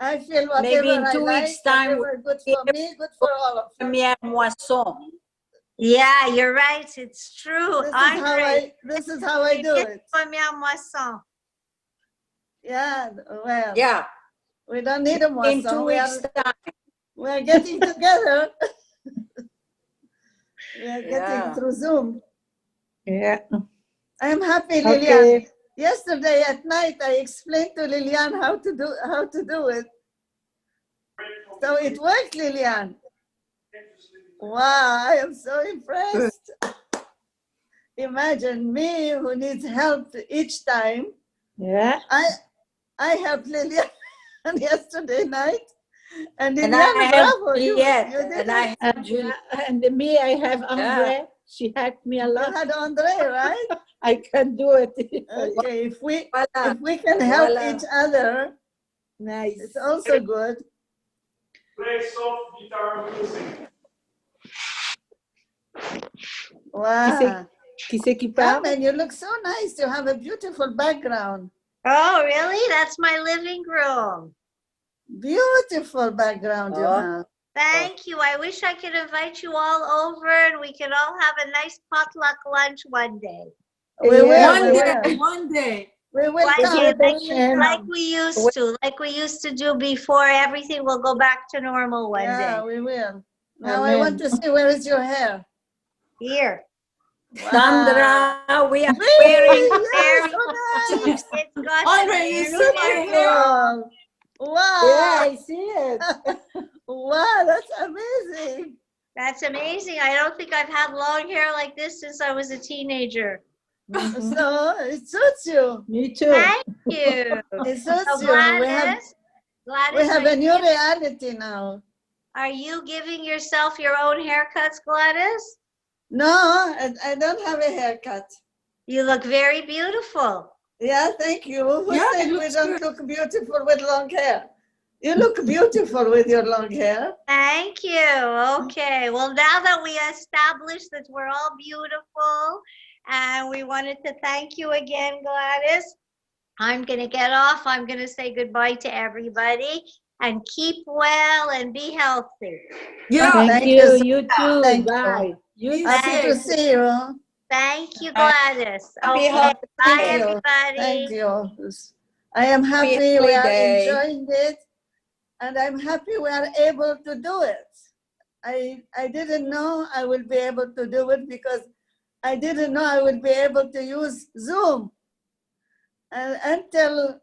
I feel whatever Maybe in I 2 like, weeks time, whatever good for me, good for all of us. Première moisson. Yeah, you're right. It's true. This is how I do it. Première moisson. Yeah, well, Yeah. we don't need a In moisson. 2 weeks time. We are getting together. We are getting Yeah. through Zoom. Yeah. I'm happy, Okay. Lilian. Yesterday at night, I explained to Lilian how to do it. So it worked, Lillian. Wow, I am so impressed. Imagine me who needs help each time. Yeah. I helped Lillian yesterday night. And And Lillian, I have bravo, you did and it. I have Julie. And me, I have Andre. She helped me a lot. You had Andre, right? I can do it. Okay, if we can help each other, nice. It's also good. Play soft guitar music. Wow. Qui c'est qui parle? Carmen, you look so nice. You have a beautiful background. Oh, really? That's my living room. Beautiful background you have. Thank you. I wish I could invite you all over and we could all have a nice potluck lunch one day. We will. One day. We will like we used to do before. Everything will go back to normal one day. Yeah, we will. Now I want to see, where is your hair? Here. Wow. Sandra, we are wearing very nice. It's got Andre, you see my hair? Wow. Yeah, I see it. Wow, that's amazing. That's amazing. I don't think I've had long hair like this since I was a teenager. So it suits you. Me too. Thank you. It suits So you. Gladys, we have a new reality now. Are you giving yourself your own haircuts, Gladys? No, I don't have a haircut. You look very beautiful. Yeah, thank you. Who said we don't look beautiful with long hair? You look beautiful with your long hair. Thank you. Okay. Well, now that we established that we're all beautiful, and we wanted to thank you again, Gladys, I'm going to get off. I'm going to say goodbye to everybody and keep well and be healthy. Yeah. Thank you. You too. Thank Bye. You. Happy to see you. Thank you, Gladys. Okay. Bye, Thank you. everybody. Thank you. I am happy we are enjoying it, and I'm happy we are able to do it. I didn't know I would be able to do it because I didn't know I would be able to use Zoom. And until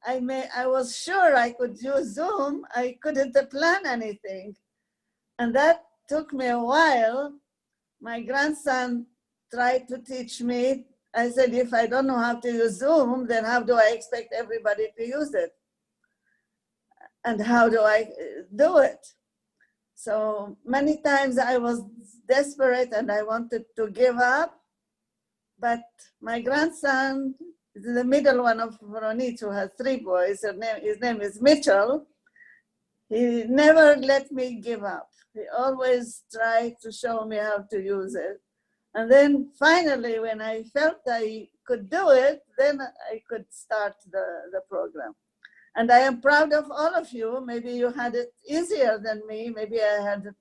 I was sure I could use Zoom, I couldn't plan anything. And that took me a while. My grandson tried to teach me. I said, if I don't know how to use Zoom, then how do I expect everybody to use it? And how do I do it? So many times I was desperate and I wanted to give up, but my grandson, the middle one of Ronit, who has 3 boys, his name is Mitchell, he never let me give up. He always tried to show me how to use it. And then finally, when I felt I could do it, then I could start the program. And I am proud of all of you. Maybe you had it easier than me. Maybe I had it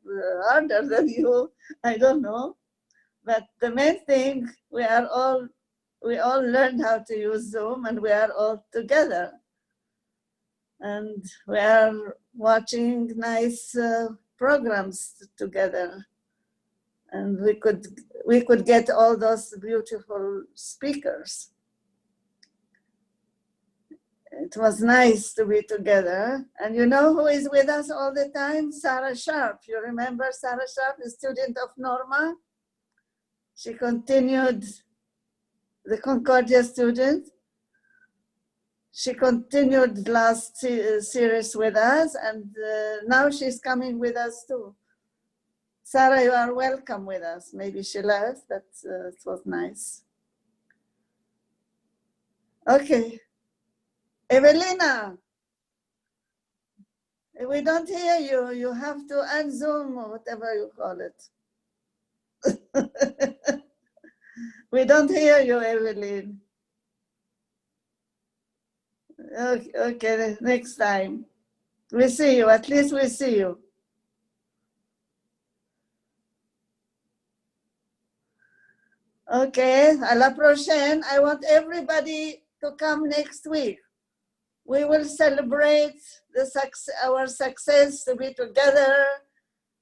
harder than you. I don't know. But the main thing, we all learned how to use Zoom, and we are all together. And we are watching nice programs together. And we could get all those beautiful speakers. It was nice to be together. And you know who is with us all the time? Sarah Sharp. You remember Sarah Sharp, a student of Norma? She continued, the Concordia student. She continued last series with us, and now she's coming with us too. Sarah, you are welcome with us. Maybe she left, but it was nice. Okay. Evelina, we don't hear you. You have to add Zoom or whatever you call it. We don't hear you, Evelyn. Okay, next time. We see you, at least we see you. Okay, à la prochaine. I want everybody to come next week. We will celebrate our success to be together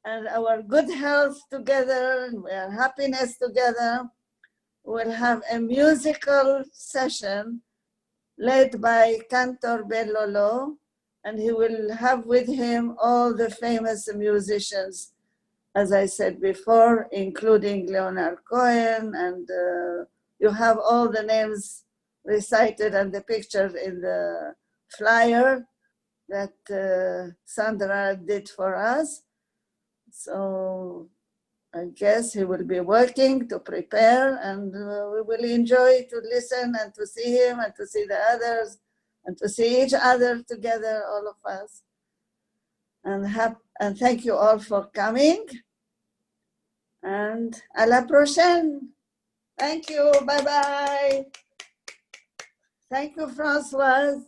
and our good health together and our happiness together. We'll have a musical session led by Cantor Bellolo, and he will have with him all the famous musicians, as I said before, including Leonard Cohen, and you have all the names recited and the pictures in the flyer that Sandra did for us. So I guess he will be working to prepare, and we will enjoy to listen and to see him and to see the others and to see each other together, all of us. And thank you all for coming. And à la prochaine. Thank you. Bye-bye. Thank you, Françoise.